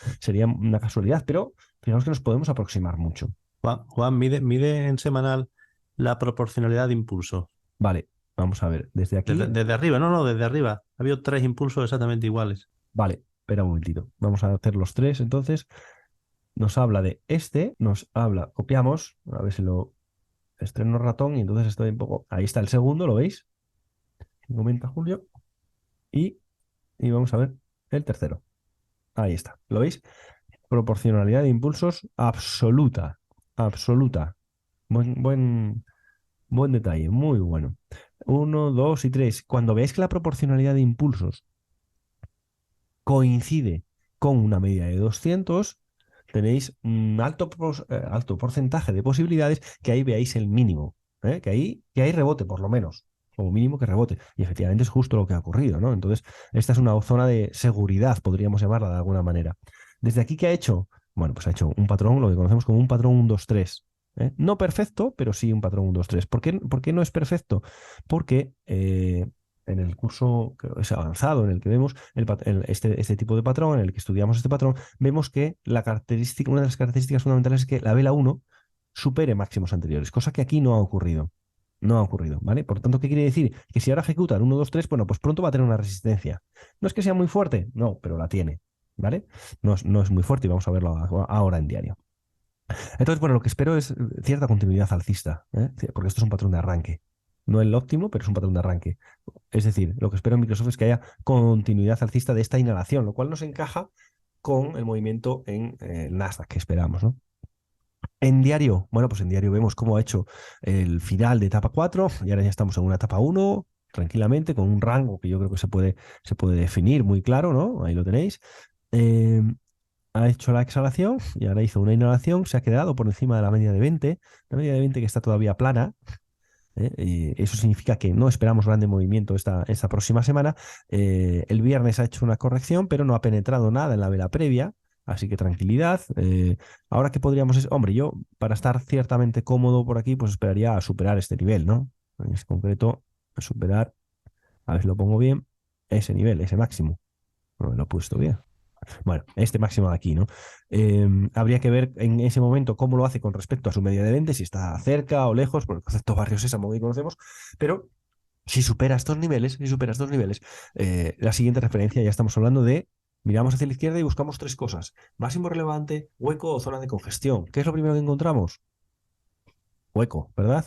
una casualidad, pero fijaros que nos podemos aproximar mucho. Juan, mide en semanal la proporcionalidad de impulso. Vale, vamos a ver, desde aquí. Desde arriba, no, desde arriba. Ha habido 3 impulsos exactamente iguales. Vale, espera un momentito. Vamos a hacer los 3, entonces. Nos habla de copiamos, a ver si lo estreno ratón y entonces estoy un poco, ahí está el segundo, ¿lo veis? Comenta Julio. Y vamos a ver el tercero. Ahí está, ¿lo veis? Proporcionalidad de impulsos absoluta, absoluta. Buen detalle, muy bueno. 1, 2 y 3. Cuando veáis que la proporcionalidad de impulsos coincide con una media de 200, tenéis un alto porcentaje de posibilidades que ahí veáis el mínimo, ¿eh? Que ahí rebote por lo menos, como mínimo que rebote. Y efectivamente es justo lo que ha ocurrido, ¿no? Entonces, esta es una zona de seguridad, podríamos llamarla de alguna manera. Desde aquí, ¿qué ha hecho? Bueno, pues ha hecho un patrón, lo que conocemos como un patrón 1-2-3. No perfecto, pero sí un patrón 1-2-3. Por qué no es perfecto? Porque en el curso que es avanzado, en el que vemos este tipo de patrón, en el que estudiamos este patrón, vemos que una de las características fundamentales es que la vela 1 supere máximos anteriores, cosa que aquí no ha ocurrido. No ha ocurrido, ¿vale? Por tanto, ¿qué quiere decir? Que si ahora ejecuta el 1, 2, 3, bueno, pues pronto va a tener una resistencia. No es que sea muy fuerte, no, pero la tiene, ¿vale? No es muy fuerte y vamos a verlo ahora en diario. Entonces, bueno, lo que espero es cierta continuidad alcista, ¿eh? Porque esto es un patrón de arranque. No el óptimo, pero es un patrón de arranque. Es decir, lo que espero en Microsoft es que haya continuidad alcista de esta inhalación, lo cual nos encaja con el movimiento en Nasdaq que esperamos, ¿no? En diario, bueno, pues en diario vemos cómo ha hecho el final de etapa 4 y ahora ya estamos en una etapa 1, tranquilamente, con un rango que yo creo que se puede definir muy claro, ¿no? Ahí lo tenéis. Eh, Ha hecho la exhalación y ahora hizo una inhalación, se ha quedado por encima de la media de 20, la media de 20 que está todavía plana. Y eso significa que no esperamos grande movimiento esta próxima semana. El viernes ha hecho una corrección, pero no ha penetrado nada en la vela previa, así que tranquilidad. Ahora que podríamos, hombre, yo para estar ciertamente cómodo por aquí, pues esperaría a superar este nivel, ¿no? En este concreto, superar, a ver si lo pongo bien, ese nivel, ese máximo. No me lo he puesto bien. Bueno, este máximo de aquí, ¿no? Habría que ver en ese momento cómo lo hace con respecto a su media de 20, si está cerca o lejos, por el concepto barrio sésamo que conocemos, pero si supera estos niveles, la siguiente referencia ya estamos hablando de, miramos hacia la izquierda y buscamos tres cosas: máximo relevante, hueco o zona de congestión. ¿Qué es lo primero que encontramos? Hueco, ¿verdad?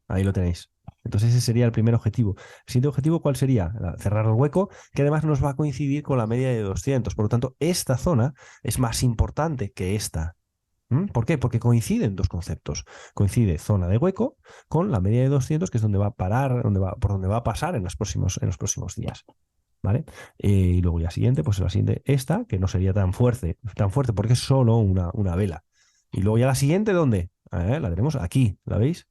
Ahí lo tenéis. Entonces ese sería el primer objetivo. El siguiente objetivo, ¿cuál sería? Cerrar el hueco, que además nos va a coincidir con la media de 200. Por lo tanto, esta zona es más importante que esta. ¿Por qué? Porque coinciden dos conceptos. Coincide zona de hueco con la media de 200, que es donde va a parar, por donde va a pasar en los próximos días. ¿Vale? Y luego ya siguiente, pues la siguiente, esta, que no sería tan fuerte porque es solo una vela. Y luego ya la siguiente, ¿dónde? La tenemos aquí, ¿la veis?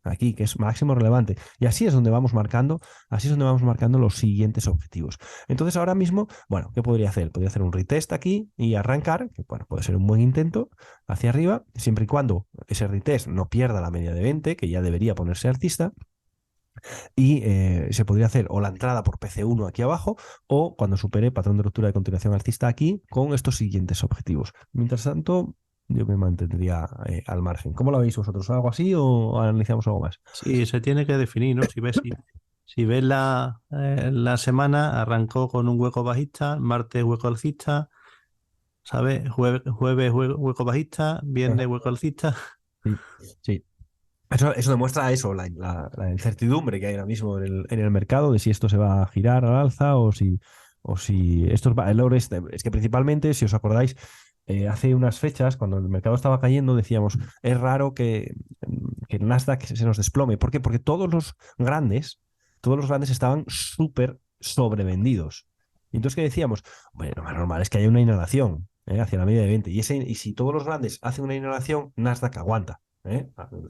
Aquí, que es máximo relevante. Y así es donde vamos marcando los siguientes objetivos. Entonces, ahora mismo, bueno, ¿qué podría hacer? Podría hacer un retest aquí y arrancar, que bueno, puede ser un buen intento hacia arriba, siempre y cuando ese retest no pierda la media de 20, que ya debería ponerse alcista. Y se podría hacer o la entrada por PC1 aquí abajo, o cuando supere patrón de ruptura de continuación alcista aquí, con estos siguientes objetivos. Mientras tanto, yo me mantendría al margen. ¿Cómo lo veis vosotros? ¿Algo así o analizamos algo más? Sí, se tiene que definir, ¿no? Si ves la semana, arrancó con un hueco bajista, martes hueco alcista, ¿sabes? Jueves hueco bajista, viernes hueco alcista. Sí, sí. Eso demuestra eso, la incertidumbre que hay ahora mismo en el mercado de si esto se va a girar al alza o si estos valores, es que principalmente, si os acordáis, hace unas fechas, cuando el mercado estaba cayendo, decíamos, es raro que el Nasdaq se nos desplome. ¿Por qué? Porque todos los grandes estaban súper sobrevendidos. Y entonces, ¿qué decíamos? Bueno, lo más normal es que haya una inhalación hacia la media de 20. Y si todos los grandes hacen una inhalación, Nasdaq aguanta.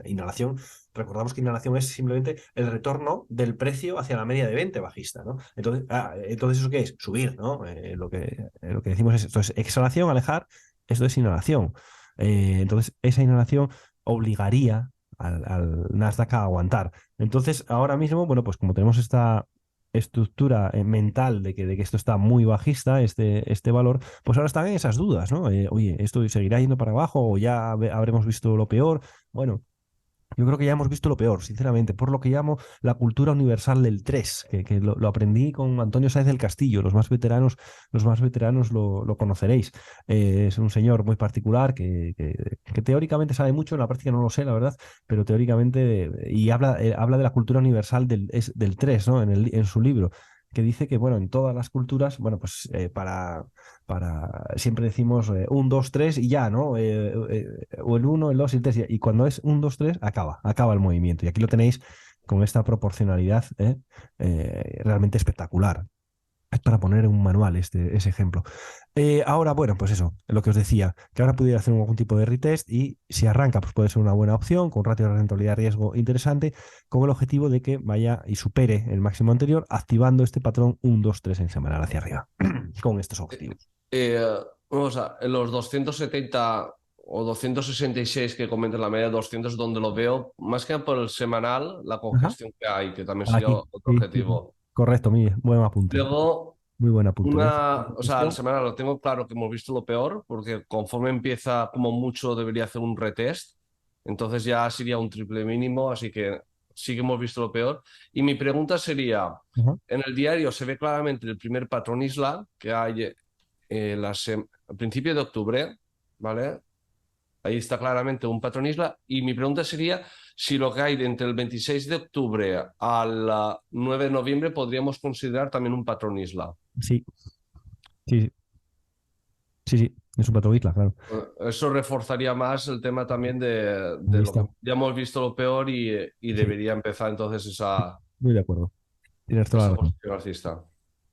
Inhalación, recordamos que inhalación es simplemente el retorno del precio hacia la media de 20 bajista, ¿no? Entonces ¿eso qué es? Subir, ¿no? Lo que decimos es esto es exhalación, alejar, esto es inhalación. Entonces esa inhalación obligaría al Nasdaq a aguantar. Entonces ahora mismo, bueno, pues como tenemos esta estructura mental de que esto está muy bajista, este valor, pues ahora están en esas dudas, ¿no? Oye, ¿esto seguirá yendo para abajo o ya habremos visto lo peor? Bueno, yo creo que ya hemos visto lo peor, sinceramente, por lo que llamo la cultura universal del 3, que lo aprendí con Antonio Sáenz del Castillo. Los más veteranos lo conoceréis. Es un señor muy particular que teóricamente sabe mucho, en la práctica no lo sé, la verdad, pero teóricamente, y habla de la cultura universal del 3, ¿no? En su libro, que dice que, bueno, en todas las culturas, bueno, pues siempre decimos 1, 2, 3 y ya, ¿no? O el 1, el 2 y el 3. Y cuando es 1, 2, 3, acaba el movimiento. Y aquí lo tenéis con esta proporcionalidad realmente espectacular. para poner en un manual ese ejemplo. Ahora, bueno, pues eso, lo que os decía, que ahora pudiera hacer algún tipo de retest y si arranca, pues puede ser una buena opción, con un ratio de rentabilidad-riesgo interesante, con el objetivo de que vaya y supere el máximo anterior, activando este patrón 1, 2, 3 en semanal hacia arriba, con estos objetivos. Vamos a, en los 270 o 266 que comentan la media, 200 donde lo veo, más que por el semanal, la Ajá. congestión que hay, que también sería Aquí, otro sí, sí, sí. objetivo. Correcto, buen apunte. Luego, Muy buen apunte. ¿Ves? o sea, al semanal lo tengo claro que hemos visto lo peor, porque conforme empieza, como mucho, debería hacer un retest. Entonces ya sería un triple mínimo, así que sí que hemos visto lo peor. Y mi pregunta sería, Ajá. en el diario se ve claramente el primer patrón isla que hay al principio de octubre, ¿vale? Ahí está claramente un patrón isla. Y mi pregunta sería si lo que hay de entre el 26 de octubre al 9 de noviembre podríamos considerar también un patrón isla. Sí, sí, sí, sí, es un patrón isla, claro. Eso reforzaría más el tema también Ahí de lo está. que ya hemos visto lo peor y Sí, debería empezar entonces muy de acuerdo. Tienes toda la esa razón. posición alcista.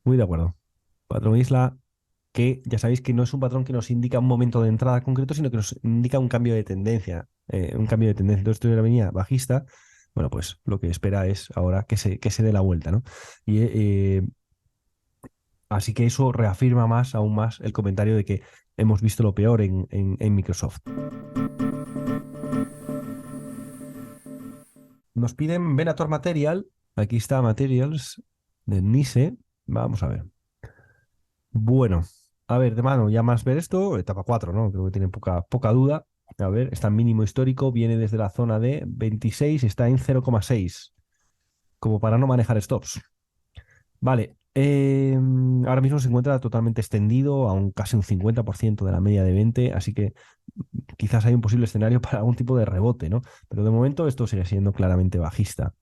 Muy de acuerdo. Patrón isla que ya sabéis que no es un patrón que nos indica un momento de entrada concreto, sino que nos indica un cambio de tendencia. Un cambio de tendencia. Entonces, esto de la venida bajista, bueno, pues lo que espera es ahora que se dé la vuelta, ¿no? Y así que eso reafirma aún más el comentario de que hemos visto lo peor en Microsoft. Nos piden Venator Material. Aquí está Materials de Nice. Vamos a ver. Bueno, a ver, de mano, ya más ver esto, etapa 4, ¿no? Creo que tiene poca duda. A ver, está en mínimo histórico, viene desde la zona de 26, está en 0,6, como para no manejar stops. Vale, ahora mismo se encuentra totalmente extendido a casi un 50% de la media de 20, así que quizás hay un posible escenario para algún tipo de rebote, ¿no? Pero de momento esto sigue siendo claramente bajista.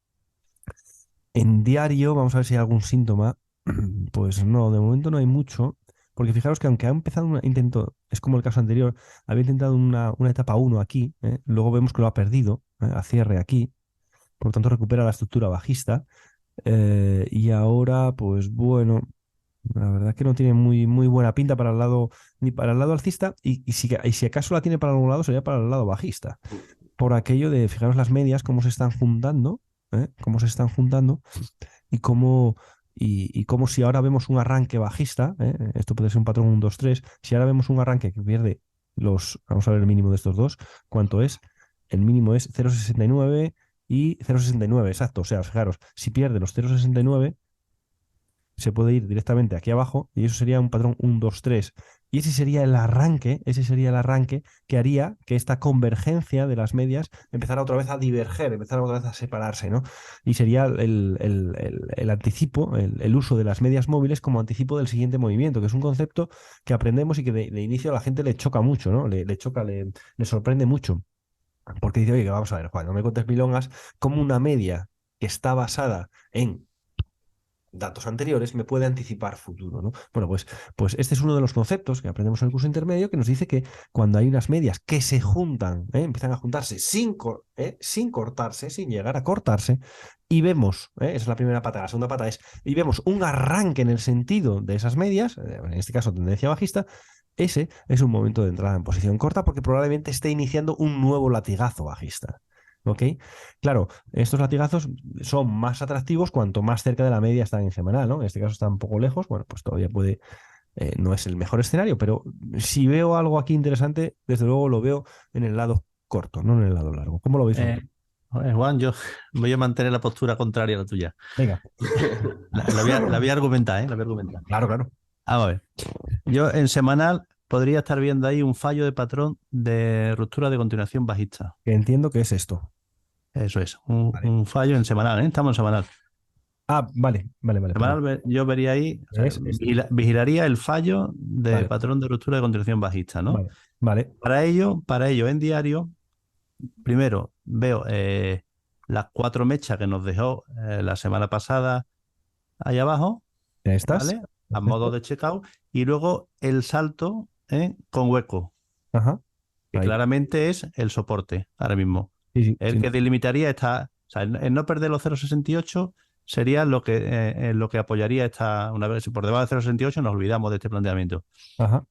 En diario, vamos a ver si hay algún síntoma. Pues no, de momento no hay mucho, porque fijaros que aunque ha empezado un intento, es como el caso anterior, había intentado una etapa 1 aquí, luego vemos que lo ha perdido, a cierre aquí, por lo tanto recupera la estructura bajista, y ahora, pues bueno, la verdad que no tiene muy buena pinta para el lado, ni para el lado alcista, y si acaso la tiene para algún lado, sería para el lado bajista, por aquello de, fijaros las medias, cómo se están juntando, cómo se están juntando, y cómo si ahora vemos un arranque bajista, esto puede ser un patrón 1, 2, 3, si ahora vemos un arranque que pierde vamos a ver el mínimo de estos dos, ¿cuánto es? El mínimo es 0,69 y 0,69, exacto, o sea, fijaros, si pierde los 0,69, se puede ir directamente aquí abajo y eso sería un patrón 1, 2, 3. Y ese sería el arranque que haría que esta convergencia de las medias empezara otra vez a diverger, empezara otra vez a separarse, ¿no? Y sería el anticipo, el uso de las medias móviles como anticipo del siguiente movimiento, que es un concepto que aprendemos y que de inicio a la gente le choca mucho, ¿no? Le choca, le sorprende mucho. Porque dice, oye, vamos a ver, Juan, no me contes milongas, como una media que está basada en datos anteriores me puede anticipar futuro, ¿no? Bueno, pues este es uno de los conceptos que aprendemos en el curso intermedio que nos dice que cuando hay unas medias que se juntan, empiezan a juntarse sin cortarse, sin llegar a cortarse, y vemos, esa es la primera pata, la segunda pata es, y vemos un arranque en el sentido de esas medias, en este caso tendencia bajista, ese es un momento de entrada en posición corta porque probablemente esté iniciando un nuevo latigazo bajista. ¿Ok? Claro, estos latigazos son más atractivos cuanto más cerca de la media están en semanal, ¿no? En este caso está un poco lejos, bueno, pues todavía no es el mejor escenario, pero si veo algo aquí interesante, desde luego lo veo en el lado corto, no en el lado largo. ¿Cómo lo veis vosotros? Juan, yo voy a mantener la postura contraria a la tuya. Venga, La voy a argumentar, ¿eh? La voy a argumentar. claro, claro. Vamos a ver. Yo en semanal podría estar viendo ahí un fallo de patrón de ruptura de continuación bajista. Que entiendo que es esto. Eso es, Vale. un fallo en semanal, ¿eh? Estamos en semanal. Ah, vale. Semanal yo vería ahí, o sea, Es esto. vigilaría el fallo de Vale, patrón de ruptura de continuación bajista, ¿no? vale. Para ello, en diario, primero veo las 4 mechas que nos dejó la semana pasada ahí abajo, ¿Ya estás? ¿vale? A modo de checkout, y luego el salto con hueco, Ajá. que Ahí. claramente es el soporte ahora mismo. Sí, sí, El sí. que delimitaría o sea, el no perder los 0,68 sería lo que apoyaría esta, una vez por debajo de 0,68 nos olvidamos de este planteamiento. Ajá.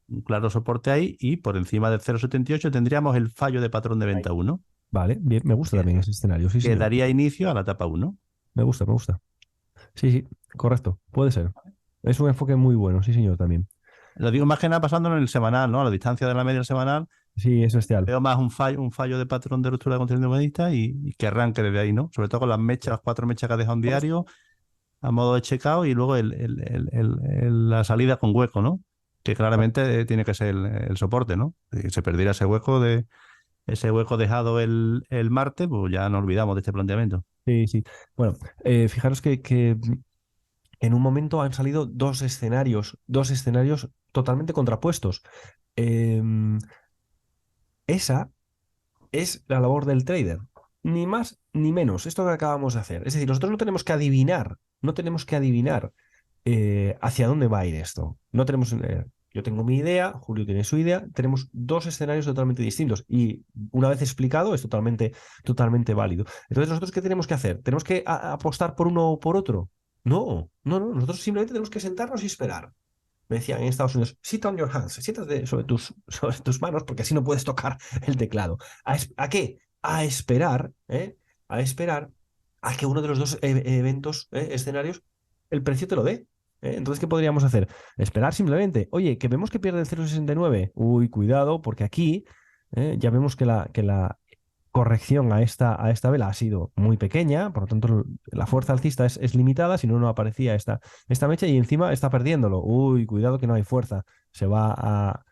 Un claro soporte ahí y por encima del 0,78 tendríamos el fallo de patrón de Ahí. venta 1, Vale, bien, me gusta también ese escenario, sí, que señor. daría inicio a la etapa 1. Me gusta, me gusta. Sí, sí, correcto, puede ser. Es un enfoque muy bueno, sí, señor, también. Lo digo más que nada pasándolo en el semanal, ¿no? A la distancia de la media semanal, Sí, es bestial. veo más un fallo de patrón de ruptura de contenido humanista y que arranque desde ahí, ¿no? Sobre todo con las mechas, las 4 mechas que ha dejado en diario, a modo de checkout y luego la salida con hueco, ¿no? Que claramente tiene que ser el soporte, ¿no? Si se perdiera ese hueco dejado el martes, pues ya nos olvidamos de este planteamiento. Sí, sí. Bueno, fijaros que en un momento han salido dos escenarios totalmente contrapuestos. Em, esa es la labor del trader, ni más ni menos, esto que acabamos de hacer. Es decir, nosotros no tenemos que adivinar, no tenemos que adivinar hacia dónde va a ir esto. No tenemos, yo tengo mi idea, Julio tiene su idea, tenemos dos escenarios totalmente distintos y una vez explicado es totalmente válido. Entonces, ¿nosotros qué tenemos que hacer? ¿Tenemos que apostar por uno o por otro? No, no, no, nosotros simplemente tenemos que sentarnos y esperar. Me decían en Estados Unidos, sit on your hands, siéntate sobre tus manos porque así no puedes tocar el teclado. ¿A qué? A esperar, ¿eh? A esperar a que uno de los dos eventos, escenarios, el precio te lo dé. Entonces, ¿qué podríamos hacer? Esperar simplemente. Oye, que vemos que pierde el 0,69. Uy, cuidado, porque aquí ya vemos que la corrección a esta vela ha sido muy pequeña, por lo tanto la fuerza alcista es limitada, si no, no aparecía esta mecha y encima está perdiéndolo. Uy, cuidado que no hay fuerza, se va a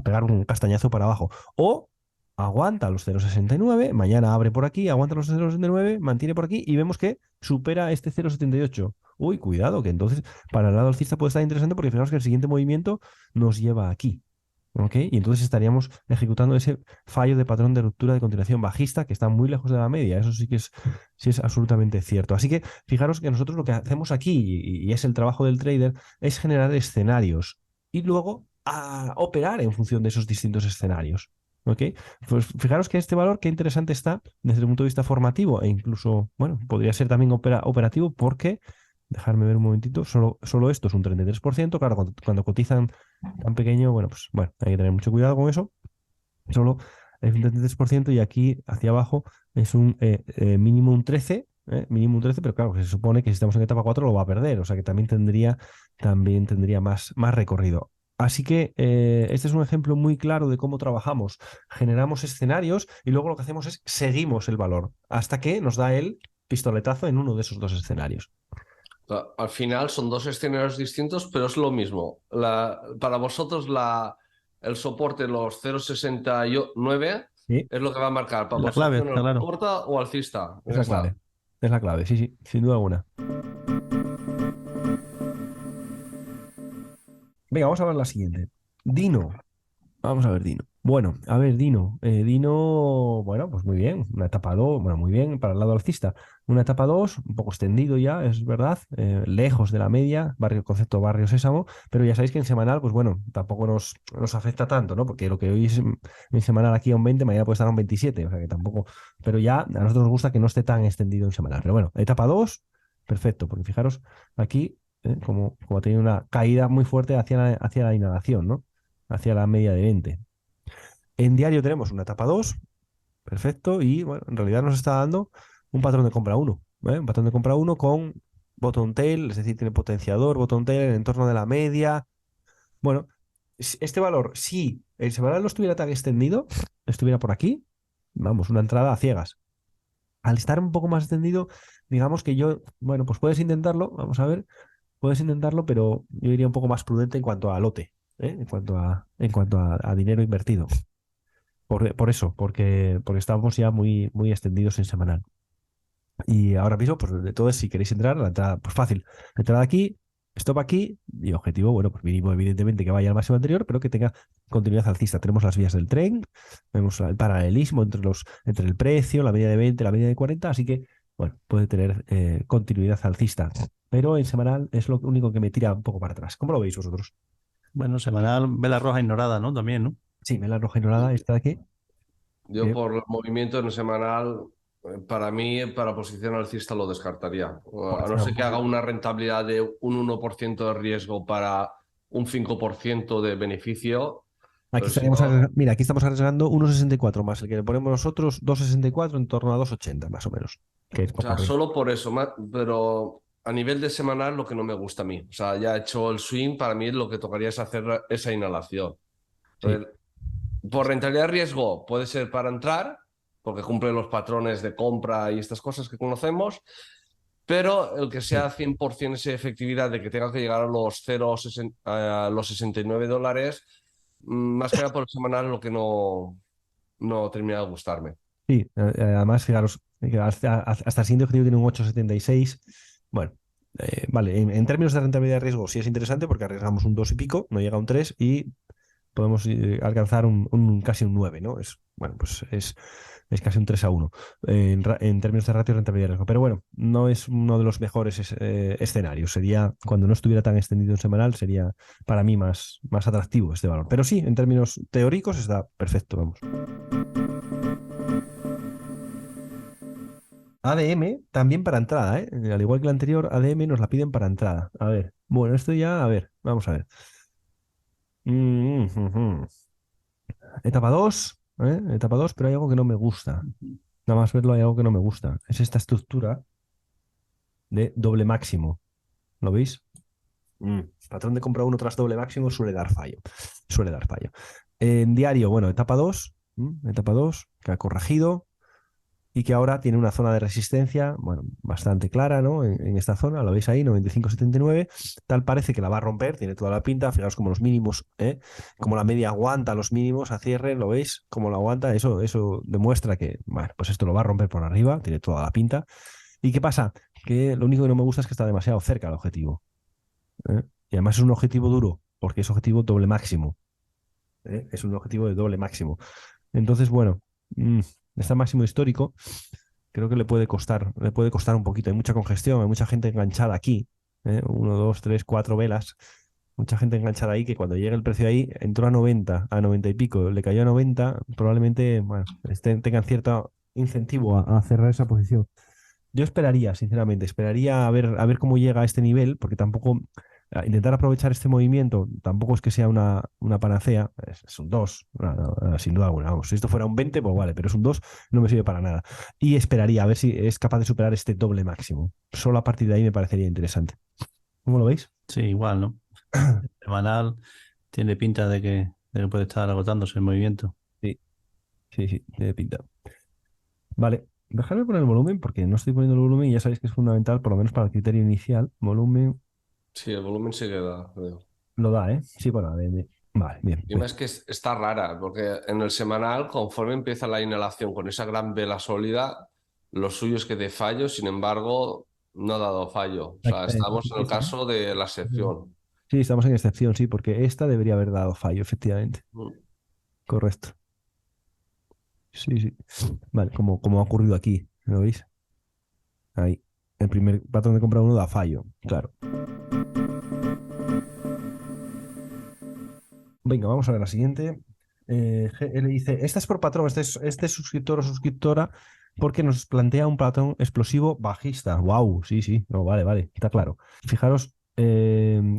pegar un castañazo para abajo. O aguanta los 0,69, mañana abre por aquí, aguanta los 0,69, mantiene por aquí y vemos que supera este 0,78. Uy, cuidado, que entonces para el lado alcista puede estar interesante porque fijaos que el siguiente movimiento nos lleva aquí. ¿Ok? Y entonces estaríamos ejecutando ese fallo de patrón de ruptura de continuación bajista que está muy lejos de la media. Eso sí es absolutamente cierto. Así que fijaros que nosotros lo que hacemos aquí, y es el trabajo del trader, es generar escenarios y luego operar en función de esos distintos escenarios. ¿Ok? Pues fijaros que este valor, qué interesante está desde el punto de vista formativo e incluso, bueno, podría ser también operativo porque, dejarme ver un momentito, solo esto es un 33%. Claro, cuando cotizan tan pequeño, bueno, hay que tener mucho cuidado con eso. Solo es un 33% y aquí hacia abajo es un mínimo un 13, mínimo un 13, pero claro, que se supone que si estamos en etapa 4 lo va a perder, o sea que también tendría más recorrido. Así que este es un ejemplo muy claro de cómo trabajamos. Generamos escenarios y luego lo que hacemos es seguimos el valor hasta que nos da el pistoletazo en uno de esos dos escenarios. Al final son dos escenarios distintos, pero es lo mismo. Para vosotros el soporte, los 0,69, Sí, es lo que va a marcar para La vuestra clave, acción está claro. corta o alcista. es la clave. Es la clave, sí, sí, sin duda alguna. Venga, vamos a ver la siguiente. Dino. Vamos a ver Dino. Bueno, a ver Dino. Dino, bueno, pues muy bien. Una etapa 2, bueno, muy bien para el lado alcista. Una etapa 2, un poco extendido ya, es verdad. Lejos de la media, concepto barrio Sésamo. Pero ya sabéis que en semanal, pues bueno, tampoco nos afecta tanto, ¿no? Porque lo que hoy es en semanal aquí a un 20, mañana puede estar a un 27. O sea que tampoco. Pero ya a nosotros nos gusta que no esté tan extendido en semanal. Pero bueno, etapa 2, perfecto. Porque fijaros aquí, como ha tenido una caída muy fuerte hacia la inhalación, ¿no? Hacia la media de 20. En diario tenemos una etapa 2, perfecto, y bueno, en realidad nos está dando un patrón de compra 1, un patrón de compra 1 con bottom tail, es decir, tiene potenciador, bottom tail en el entorno de la media. Bueno, este valor, si el semanal no estuviera tan extendido, estuviera por aquí, vamos, una entrada a ciegas. Al estar un poco más extendido, digamos que bueno, pues puedes intentarlo, vamos a ver, puedes intentarlo, pero yo iría un poco más prudente en cuanto a lote, en cuanto a dinero invertido. Por eso, porque estábamos ya muy extendidos en semanal. Y ahora mismo, pues de todo, si queréis entrar, la entrada, pues fácil. Entrada aquí, stop aquí, y objetivo, bueno, pues mínimo, evidentemente, que vaya al máximo anterior, pero que tenga continuidad alcista. Tenemos las vías del tren, vemos el paralelismo entre el precio, la media de 20, la media de 40, así que, bueno, puede tener continuidad alcista. Pero en semanal es lo único que me tira un poco para atrás. ¿Cómo lo veis vosotros? Bueno, semanal, vela roja ignorada, ¿no? También, ¿no? Sí, vela roja ignorada, esta de aquí. Yo por el movimiento en semanal Para mí, para posición alcista lo descartaría. Pues, A no ser que haga una rentabilidad de un 1% de riesgo para un 5% de beneficio, aquí pero si estaríamos no, mira, aquí estamos arriesgando 1,64 más el que le ponemos nosotros, 2,64 en torno a 2,80 más o menos, que es o poco sea, riesgo. solo por eso, pero a nivel de semanal lo que no me gusta a mí. O sea, ya he hecho el swing, para mí lo que tocaría es hacer esa inhalación. Sí, Entonces, por rentabilidad de riesgo puede ser para entrar, porque cumple los patrones de compra y estas cosas que conocemos, pero el que sí. sea 100% esa efectividad de que tenga que llegar a los 0,60 a los $69, más que nada por el semanal lo que no termina de gustarme. Sí, además, fijaros, que hasta el siguiente objetivo tiene un 8,76. Bueno, vale, en términos de rentabilidad de riesgo sí es interesante porque arriesgamos un 2 y pico, no llega a un 3 y podemos alcanzar casi un 9, ¿no? Bueno, pues es casi un 3-1 en términos de ratio de rentabilidad de riesgo. Pero bueno, no es uno de los mejores escenarios. Sería, cuando no estuviera tan extendido en semanal, sería para mí más atractivo este valor. Pero sí, en términos teóricos está perfecto, vamos. ADM también para entrada, ¿eh? Al igual que la anterior, ADM nos la piden para entrada. A ver, bueno, esto ya, a ver, vamos a ver. Ujú. Etapa 2, ¿eh? Etapa 2, pero hay algo que no me gusta. Nada más verlo hay algo que no me gusta. Es esta estructura de doble máximo. ¿Lo veis? Patrón de compra uno tras doble máximo suele dar fallo. Suele dar fallo. En diario, bueno, etapa 2, etapa 2 que ha corregido y que ahora tiene una zona de resistencia, bueno, bastante clara, ¿no? En esta zona, lo veis ahí, 95,79. Tal parece que la va a romper, tiene toda la pinta. Fijaos como los mínimos, como la media aguanta los mínimos a cierre, ¿lo veis? Como lo aguanta, eso demuestra que, bueno, pues esto lo va a romper por arriba, tiene toda la pinta. ¿Y qué pasa? Que lo único que no me gusta es que está demasiado cerca del objetivo, ¿eh? Y además es un objetivo duro, porque es objetivo doble máximo, ¿eh? Es un objetivo de doble máximo. Entonces, bueno, está máximo histórico. Creo que le puede costar un poquito. Hay mucha congestión, hay mucha gente enganchada aquí, ¿eh? Uno, dos, tres, cuatro velas. Mucha gente enganchada ahí que cuando llegue el precio ahí, entró a 90, a 90 y pico, le cayó a 90, probablemente, bueno, tengan cierto incentivo a cerrar esa posición. Yo esperaría, sinceramente, esperaría a ver cómo llega a este nivel, porque tampoco intentar aprovechar este movimiento tampoco es que sea una panacea, es un 2 sin duda alguna. Vamos, si esto fuera un 20 pues vale, pero es un 2 no me sirve para nada. Y esperaría a ver si es capaz de superar este doble máximo. Solo a partir de ahí me parecería interesante. ¿Cómo lo veis? Sí, igual, ¿no? Semanal tiene pinta de que puede estar agotándose el movimiento. Sí, sí, sí, tiene pinta. Vale, déjame poner el volumen porque no estoy poniendo el volumen y ya sabéis que es fundamental, por lo menos para el criterio inicial. Volumen Sí, el volumen sí que da, creo. lo da, ¿eh? Sí, bueno, vale, bien. Y más que está rara, porque en el semanal, conforme empieza la inhalación con esa gran vela sólida, lo suyo es que dé fallo, sin embargo, no ha dado fallo. O sea, estamos en el caso de la excepción. Sí, estamos en excepción, sí, porque esta debería haber dado fallo, efectivamente. Mm. Correcto. Sí, sí. Vale, como ha ocurrido aquí, ¿lo veis? Ahí. El primer patrón de compra uno da fallo, claro. Venga, vamos a ver la siguiente. GL dice, esta es por patrón, este es suscriptor o suscriptora porque nos plantea un patrón explosivo bajista. Wow, sí, sí, no, vale, vale, está claro. Fijaros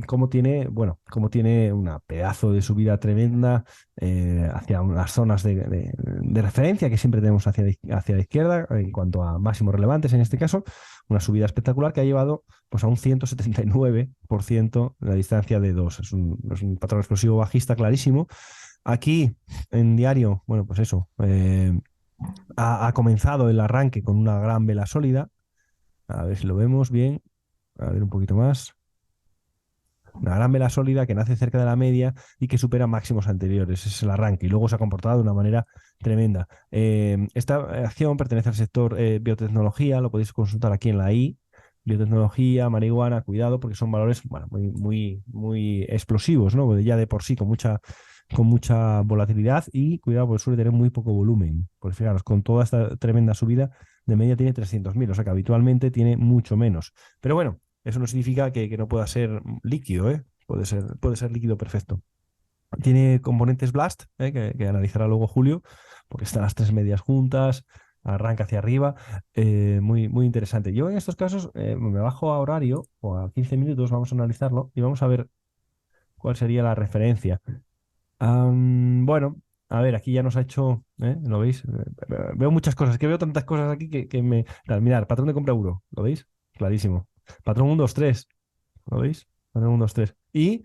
cómo tiene, bueno, cómo tiene una pedazo de subida tremenda hacia unas zonas de referencia que siempre tenemos hacia la izquierda en cuanto a máximos relevantes en este caso, una subida espectacular que ha llevado pues a un 179% la distancia de 2. Es un patrón explosivo bajista clarísimo. Aquí, en diario, bueno, pues eso, ha comenzado el arranque con una gran vela sólida. A ver si lo vemos bien. A ver un poquito más. Una gran vela sólida que nace cerca de la media y que supera máximos anteriores. Ese es el arranque. Y luego se ha comportado de una manera tremenda. Esta acción pertenece al sector biotecnología. Lo podéis consultar aquí en la I. Biotecnología, marihuana, cuidado, porque son valores, bueno, muy, muy, muy explosivos, ¿no? Ya de por sí, con mucha volatilidad y cuidado, porque suele tener muy poco volumen. Pues fijaros, con toda esta tremenda subida, de media tiene 300.000, o sea que habitualmente tiene mucho menos. Pero bueno, eso no significa que no pueda ser líquido, ¿eh? Puede ser líquido perfecto. Tiene componentes Blast, que analizará luego Julio, porque están las tres medias juntas. arranca hacia arriba, muy, muy interesante. Yo en estos casos me bajo a horario o a 15 minutos, vamos a analizarlo y vamos a ver cuál sería la referencia. Bueno, a ver, aquí ya nos ha hecho, ¿lo veis? Veo muchas cosas, que veo tantas cosas aquí que me... Mirad, patrón de compra euro, ¿lo veis? Clarísimo. Patrón 1, 2, 3, ¿lo veis? Patrón 1, 2, 3. Y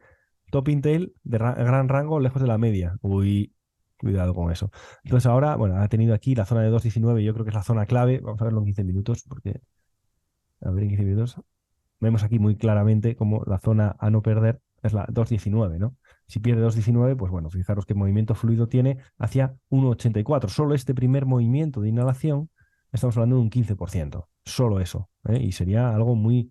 top Intel de gran rango lejos de la media. Uy, cuidado con eso. Entonces ahora, bueno, ha tenido aquí la zona de 2.19, yo creo que es la zona clave. Vamos a verlo en 15 minutos, porque, a ver, en 15 minutos. Vemos aquí muy claramente como la zona a no perder es la 2.19, ¿no? Si pierde 2.19, pues bueno, fijaros qué movimiento fluido tiene hacia 1.84. Solo este primer movimiento de inhalación, estamos hablando de un 15%. Solo eso, ¿eh? Y sería algo muy,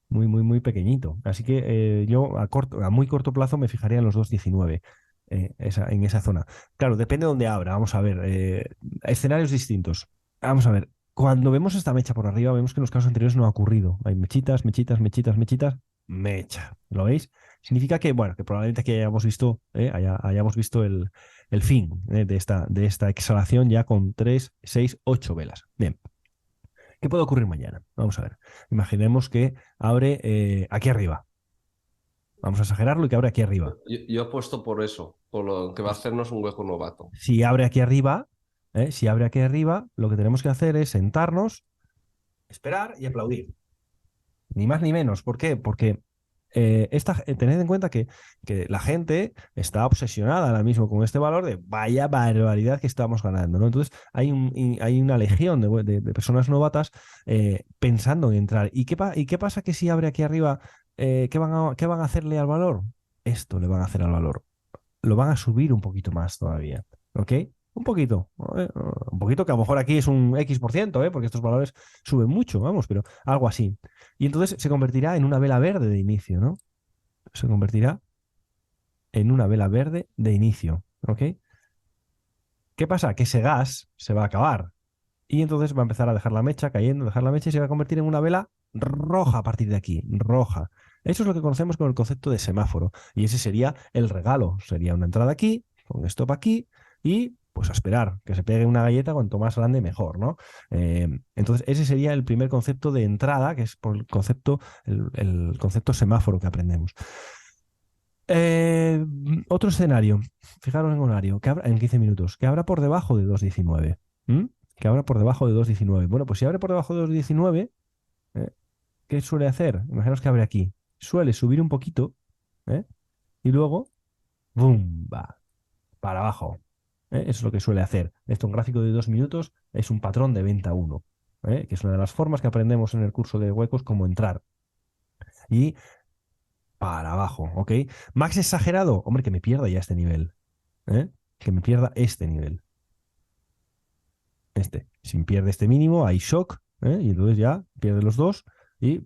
muy, muy, muy pequeñito. Así que yo a muy corto plazo me fijaría en los 2.19, en esa zona. Claro, depende de dónde abra. Vamos a ver, escenarios distintos. Vamos a ver, cuando vemos esta mecha por arriba, vemos que en los casos anteriores no ha ocurrido. Hay mechitas, mechitas, mechitas, mechitas, mecha. ¿Lo veis? Significa que, bueno, que probablemente que hayamos visto el fin, de esta exhalación ya con 3, 6, 8 velas. Bien. ¿Qué puede ocurrir mañana? Vamos a ver. Imaginemos que abre aquí arriba. Vamos a exagerarlo y que abre aquí arriba. Yo apuesto por eso, por lo que va a hacernos un hueco novato. Si abre aquí arriba, si abre aquí arriba, lo que tenemos que hacer es sentarnos, esperar y aplaudir. Ni más ni menos. ¿Por qué? Porque tened en cuenta que la gente está obsesionada ahora mismo con este valor de vaya barbaridad que estamos ganando, ¿no? Entonces hay una legión de personas novatas pensando en entrar. ¿Y qué pasa que si abre aquí arriba, qué van a hacerle al valor? Esto le van a hacer al valor. Lo van a subir un poquito más todavía. ¿Ok? Un poquito. Un poquito que a lo mejor aquí es un X%, porque estos valores suben mucho, vamos, pero algo así. Y entonces se convertirá en una vela verde de inicio, ¿no? Se convertirá en una vela verde de inicio. ¿Ok? ¿Qué pasa? Que ese gas se va a acabar. Y entonces va a empezar a dejar la mecha cayendo, dejar la mecha y se va a convertir en una vela roja a partir de aquí, roja. Eso es lo que conocemos con el concepto de semáforo. Y ese sería el regalo. Sería una entrada aquí, con stop aquí y pues a esperar que se pegue una galleta cuanto más grande mejor, ¿no? Entonces ese sería el primer concepto de entrada, que es por el concepto semáforo que aprendemos. Otro escenario, fijaros en horario, que abra en 15 minutos, que abra por debajo de 2.19. Que abra por debajo de 2.19. Bueno, pues si abre por debajo de 2.19, ¿eh? ¿Qué suele hacer? Imaginaos que abre aquí. Suele subir un poquito, ¿eh? Y luego, ¡bum! Va para abajo. Eso es lo que suele hacer. Esto, un gráfico de 2 minutos, es un patrón de venta 1, que es una de las formas que aprendemos en el curso de huecos, cómo entrar. Y para abajo, ¿ok? Max exagerado, hombre, que me pierda ya este nivel. Que me pierda este nivel. Si pierde este mínimo, hay shock, y entonces ya pierde los dos y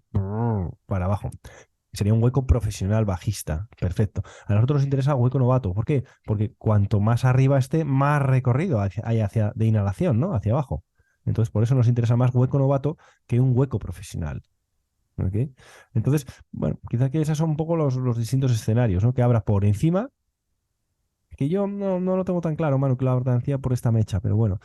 para abajo. Sería un hueco profesional bajista. Perfecto. A nosotros nos interesa hueco novato. ¿Por qué? Porque cuanto más arriba esté, más recorrido hay de inhalación, ¿no? Hacia abajo. Entonces, por eso nos interesa más hueco novato que un hueco profesional. ¿Ok? Entonces, bueno, quizá que esos son un poco los distintos escenarios, ¿no? Que abra por encima, que yo no lo tengo tan claro, Manu, que la ordenancia por esta mecha, pero bueno.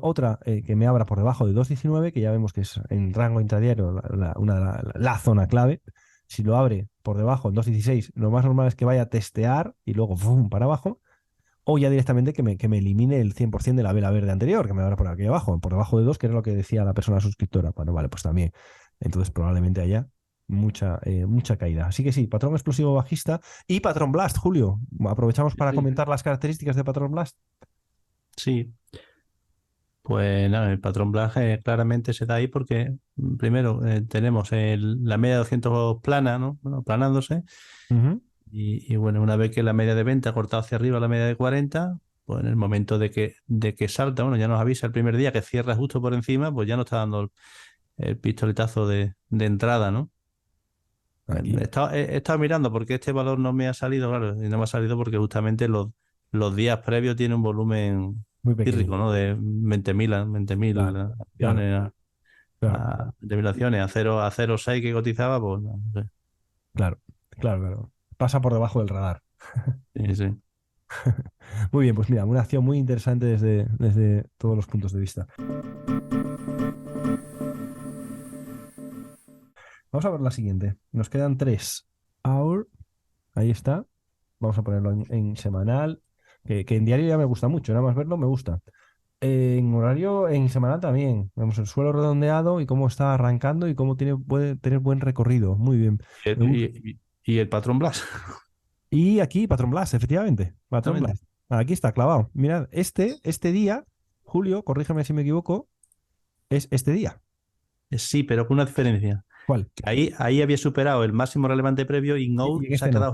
Otra que me abra por debajo de 2.19, que ya vemos que es en rango intradiario la zona clave. Si lo abre por debajo en 2.16, lo más normal es que vaya a testear y luego ¡fum! Para abajo. O ya directamente que me elimine el 100% de la vela verde anterior, que me abra por aquí abajo, por debajo de 2, que era lo que decía la persona suscriptora. Bueno, vale, pues también. Entonces probablemente haya mucha caída. Así que sí, patrón explosivo bajista y patrón blast, Julio. Aprovechamos para Sí. comentar las características de patrón blast. Sí, pues nada, el patrón Black claramente se da ahí porque primero tenemos la media de 200 plana, ¿no? Bueno, planándose. Ujú. Y bueno, una vez que la media de 20 ha cortado hacia arriba la media de 40, pues en el momento de que salta, bueno, ya nos avisa el primer día que cierra justo por encima, pues ya nos está dando el pistoletazo de entrada, ¿no? Aquí. He estado mirando porque este valor no me ha salido, claro, y no me ha salido porque justamente los días previos tiene un volumen Muy pírrico, pequeño. ¿no? De 20.000 Claro, claro, acciones, claro, a 20.000 acciones, a 0,6 que cotizaba, pues no sé. claro, claro, claro. Pasa por debajo del radar. Sí, sí. Muy bien, pues mira, una acción muy interesante desde todos los puntos de vista. Vamos a ver la siguiente. Nos quedan 3. Hour, ahí está. Vamos a ponerlo en semanal, que en diario ya me gusta mucho, nada más verlo me gusta. En horario, en semanal también. Vemos el suelo redondeado y cómo está arrancando y cómo puede tener buen recorrido. Muy bien. Y Me gusta. y el patrón Blas, Y aquí, Patrón Blast, efectivamente. Patrón exactamente. Blast. Aquí está, clavado. Mirad, este día, Julio, corrígeme si me equivoco, es este día. Sí, pero con una diferencia. ¿Cuál? Que ahí había superado el máximo relevante previo y Y Out en se ha este no. quedado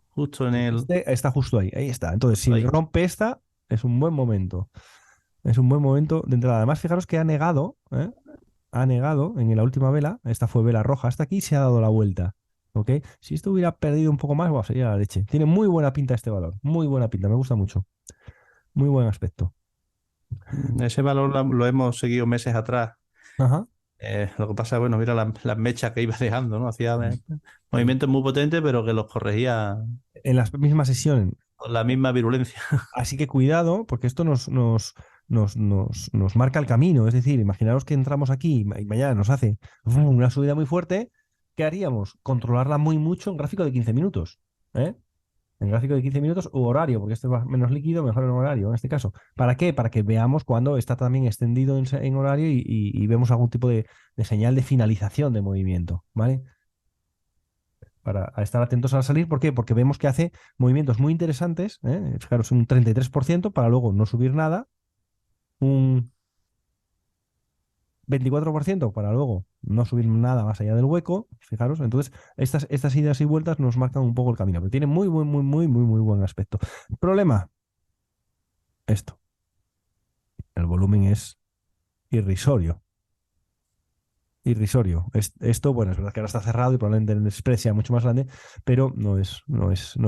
justo en el. Este está justo ahí. Ahí está. Entonces, Justo si ahí. rompe esta, es un buen momento. Es un buen momento de entrada. Además, fijaros que ha negado, ¿eh? Ha negado en la última vela. Esta fue vela roja. Hasta aquí y se ha dado la vuelta. ¿Ok? Si esto hubiera perdido un poco más, buah, sería la leche. Tiene muy buena pinta este valor. Muy buena pinta. Me gusta mucho. Muy buen aspecto. Ese valor lo hemos seguido meses atrás. Ajá. Lo que pasa, bueno, mira las mechas que iba dejando, ¿no? Hacía movimientos muy potentes, pero que los corregía En las mismas sesiones. con la misma virulencia. Así que cuidado, porque esto nos marca el camino. Es decir, imaginaros que entramos aquí y mañana nos hace una subida muy fuerte. ¿Qué haríamos? Controlarla muy mucho en gráfico de 15 minutos. ¿Eh? En gráfico de 15 minutos u horario, porque este va menos líquido, mejor en horario en este caso. ¿Para qué? Para que veamos cuando está también extendido en horario y vemos algún tipo de señal de finalización de movimiento. ¿Vale? Para estar atentos al salir. ¿Por qué? Porque vemos que hace movimientos muy interesantes, ¿eh? Fijaros, un 33% para luego no subir nada, un 24% para luego no subir nada más allá del hueco. Fijaros, entonces estas idas y vueltas nos marcan un poco el camino, pero tiene muy buen aspecto. Problema, esto, el volumen es irrisorio. Irrisorio. Esto, bueno, es verdad que ahora está cerrado y probablemente el spread sea mucho más grande, pero no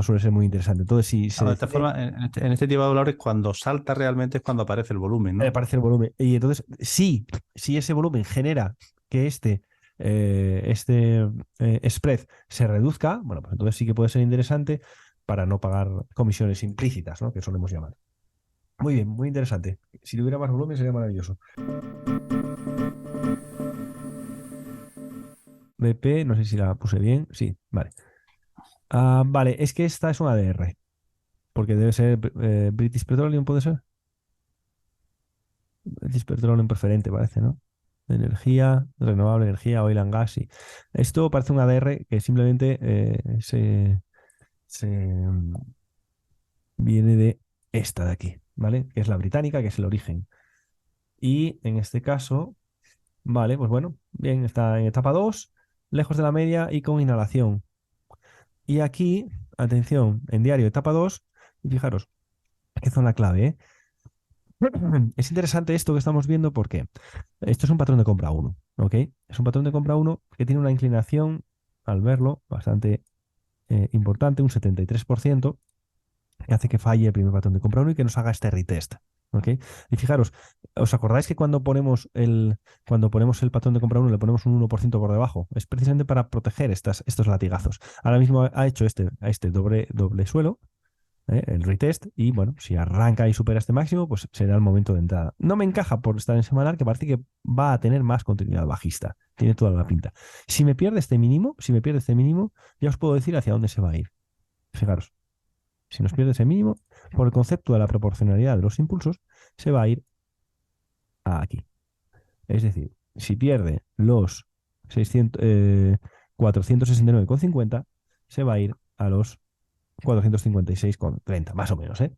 suele ser muy interesante. Entonces, si se No, de esta decide, forma, en este tipo de valores, cuando salta realmente es cuando aparece el volumen, ¿no? aparece el volumen. Y entonces, si ese volumen genera que este spread se reduzca, bueno, pues entonces sí que puede ser interesante para no pagar comisiones implícitas, ¿no? Que solemos llamar. Muy bien, muy interesante. Si tuviera más volumen sería maravilloso. BP, no sé si la puse bien. Sí, vale. Vale, es que esta es una ADR, porque debe ser British Petroleum, ¿puede ser? British Petroleum preferente, parece, ¿no? Energía, renovable, energía, oil and gas, sí. Esto parece un ADR que simplemente se viene de esta de aquí, ¿vale? Que es la británica, que es el origen. Y en este caso, vale, pues bueno, bien, está en etapa 2 lejos de la media y con inhalación. Y aquí, atención, en diario etapa 2 y fijaros, qué zona clave, ¿eh? Es interesante esto que estamos viendo porque esto es un patrón de compra uno, ¿ok? Es un patrón de compra uno que tiene una inclinación, al verlo, bastante importante, un 73%, que hace que falle el primer patrón de compra uno y que nos haga este retest, ¿ok? Y fijaros, ¿os acordáis que cuando ponemos el patrón de compra uno le ponemos un 1% por debajo? Es precisamente para proteger estos latigazos. Ahora mismo ha hecho este doble suelo, el retest, y bueno, si arranca y supera este máximo, pues será el momento de entrada. No me encaja por estar en semanal, que parece que va a tener más continuidad bajista. Tiene toda la pinta. Si me pierde este mínimo, ya os puedo decir hacia dónde se va a ir. Fijaros, si nos pierde ese mínimo, por el concepto de la proporcionalidad de los impulsos, se va a ir a aquí. Es decir, si pierde los 469,50, se va a ir a los 456,30, más o menos, ¿eh?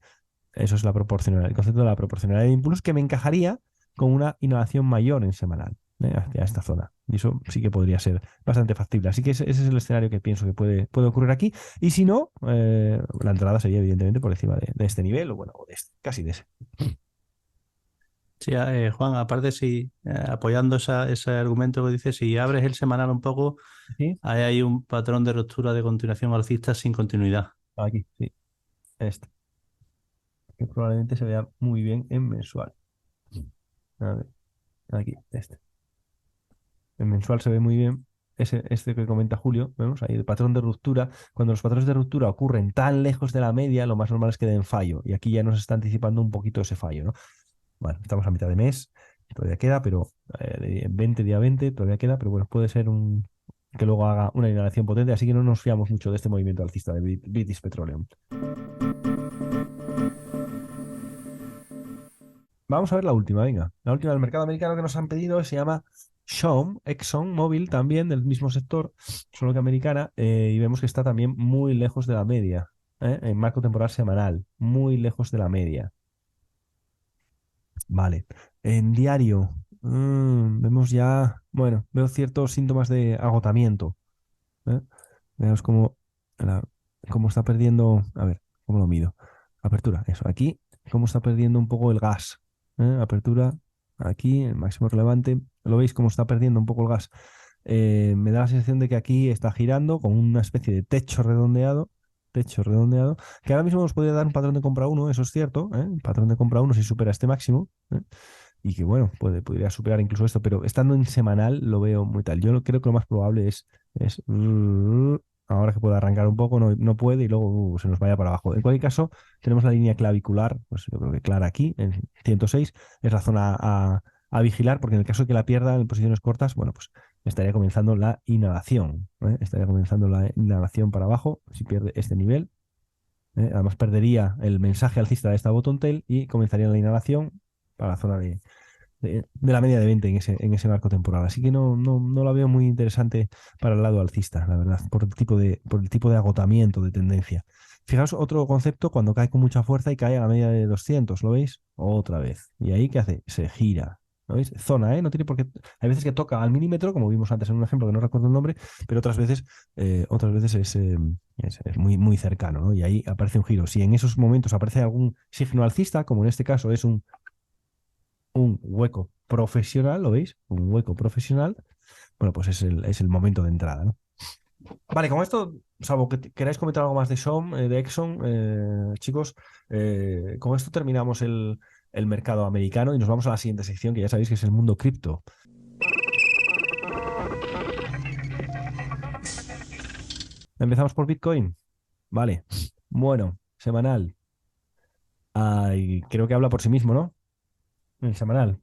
Eso es el concepto de la proporcionalidad de impulsos que me encajaría con una inhalación mayor en semanal, hacia esta zona. Y eso sí que podría ser bastante factible. Así que ese es el escenario que pienso que puede ocurrir aquí. Y si no, la entrada sería evidentemente por encima de este nivel, o bueno, casi de ese. Sí, Juan, aparte, si apoyando ese argumento que dices, si abres el semanal un poco, ¿Sí? ahí hay un patrón de ruptura de continuación alcista sin continuidad. Aquí, sí. Este. Que probablemente se vea muy bien en mensual. A ver, aquí, este. En mensual se ve muy bien. este que comenta Julio, vemos ahí el patrón de ruptura. Cuando los patrones de ruptura ocurren tan lejos de la media, lo más normal es que den fallo. Y aquí ya nos está anticipando un poquito ese fallo, ¿no? Bueno, estamos a mitad de mes, todavía queda, pero 20, día 20, todavía queda, pero bueno, puede ser que luego haga una inhalación potente, así que no nos fiamos mucho de este movimiento alcista de British Petroleum. Vamos a ver la última, venga. La última del mercado americano que nos han pedido se llama Exxon Mobil, también del mismo sector, solo que americana, y vemos que está también muy lejos de la media, en marco temporal semanal, muy lejos de la media. Vale. En diario, vemos ya, bueno, veo ciertos síntomas de agotamiento. ¿Eh? Veamos cómo está perdiendo, a ver, ¿cómo lo mido? Apertura, eso, aquí, cómo está perdiendo un poco el gas. Apertura, aquí, el máximo relevante. ¿Lo veis cómo está perdiendo un poco el gas? Me da la sensación de que aquí está girando con una especie de techo redondeado, que ahora mismo nos podría dar un patrón de compra 1, eso es cierto, un patrón de compra 1 si supera este máximo, y que bueno, podría superar incluso esto, pero estando en semanal lo veo muy tal. Yo creo que lo más probable es ahora que puede arrancar un poco, no puede y luego se nos vaya para abajo. En cualquier caso, tenemos la línea clavicular, pues yo creo que clara aquí, en 106, es la zona a vigilar, porque en el caso de que la pierda en posiciones cortas, bueno, pues estaría comenzando la inhalación, estaría comenzando la inhalación para abajo, si pierde este nivel. Además perdería el mensaje alcista de esta bottom tail y comenzaría la inhalación para la zona de la media de 20 en ese marco temporal. Así que no la veo muy interesante para el lado alcista, la verdad, por el tipo de agotamiento de tendencia. Fijaos otro concepto cuando cae con mucha fuerza y cae a la media de 200, ¿lo veis? Otra vez. ¿Y ahí qué hace? Se gira. ¿Lo veis? Zona, ¿eh? No tiene por qué. Hay veces que toca al milímetro, como vimos antes en un ejemplo que no recuerdo el nombre, pero otras veces es muy, muy cercano, ¿no? Y ahí aparece un giro. Si en esos momentos aparece algún signo alcista, como en este caso es un hueco profesional, ¿lo veis? Un hueco profesional, bueno, pues es el momento de entrada, ¿no? Vale, con esto, salvo que queráis comentar algo más de Exxon, chicos, con esto terminamos el mercado americano y nos vamos a la siguiente sección, que ya sabéis que es el mundo cripto. Empezamos por Bitcoin. Vale. Bueno, semanal. Ay, creo que habla por sí mismo, ¿no? El semanal.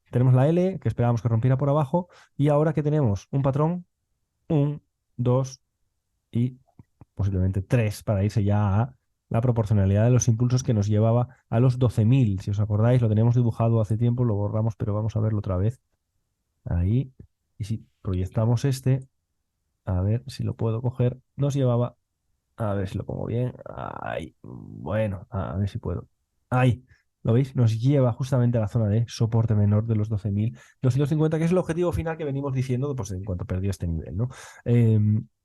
Tenemos la L, que esperábamos que rompiera por abajo, y ahora que tenemos un patrón, 1, 2 y posiblemente 3 para irse ya a la proporcionalidad de los impulsos que nos llevaba a los 12.000. Si os acordáis, lo teníamos dibujado hace tiempo, lo borramos, pero vamos a verlo otra vez. Ahí. Y si proyectamos a ver si lo puedo coger, nos llevaba, a ver si lo pongo bien. Ahí. Bueno, a ver si puedo. Ahí. ¿Lo veis? Nos lleva justamente a la zona de soporte menor de los 12.250, que es el objetivo final que venimos diciendo pues, en cuanto perdió este nivel, ¿no?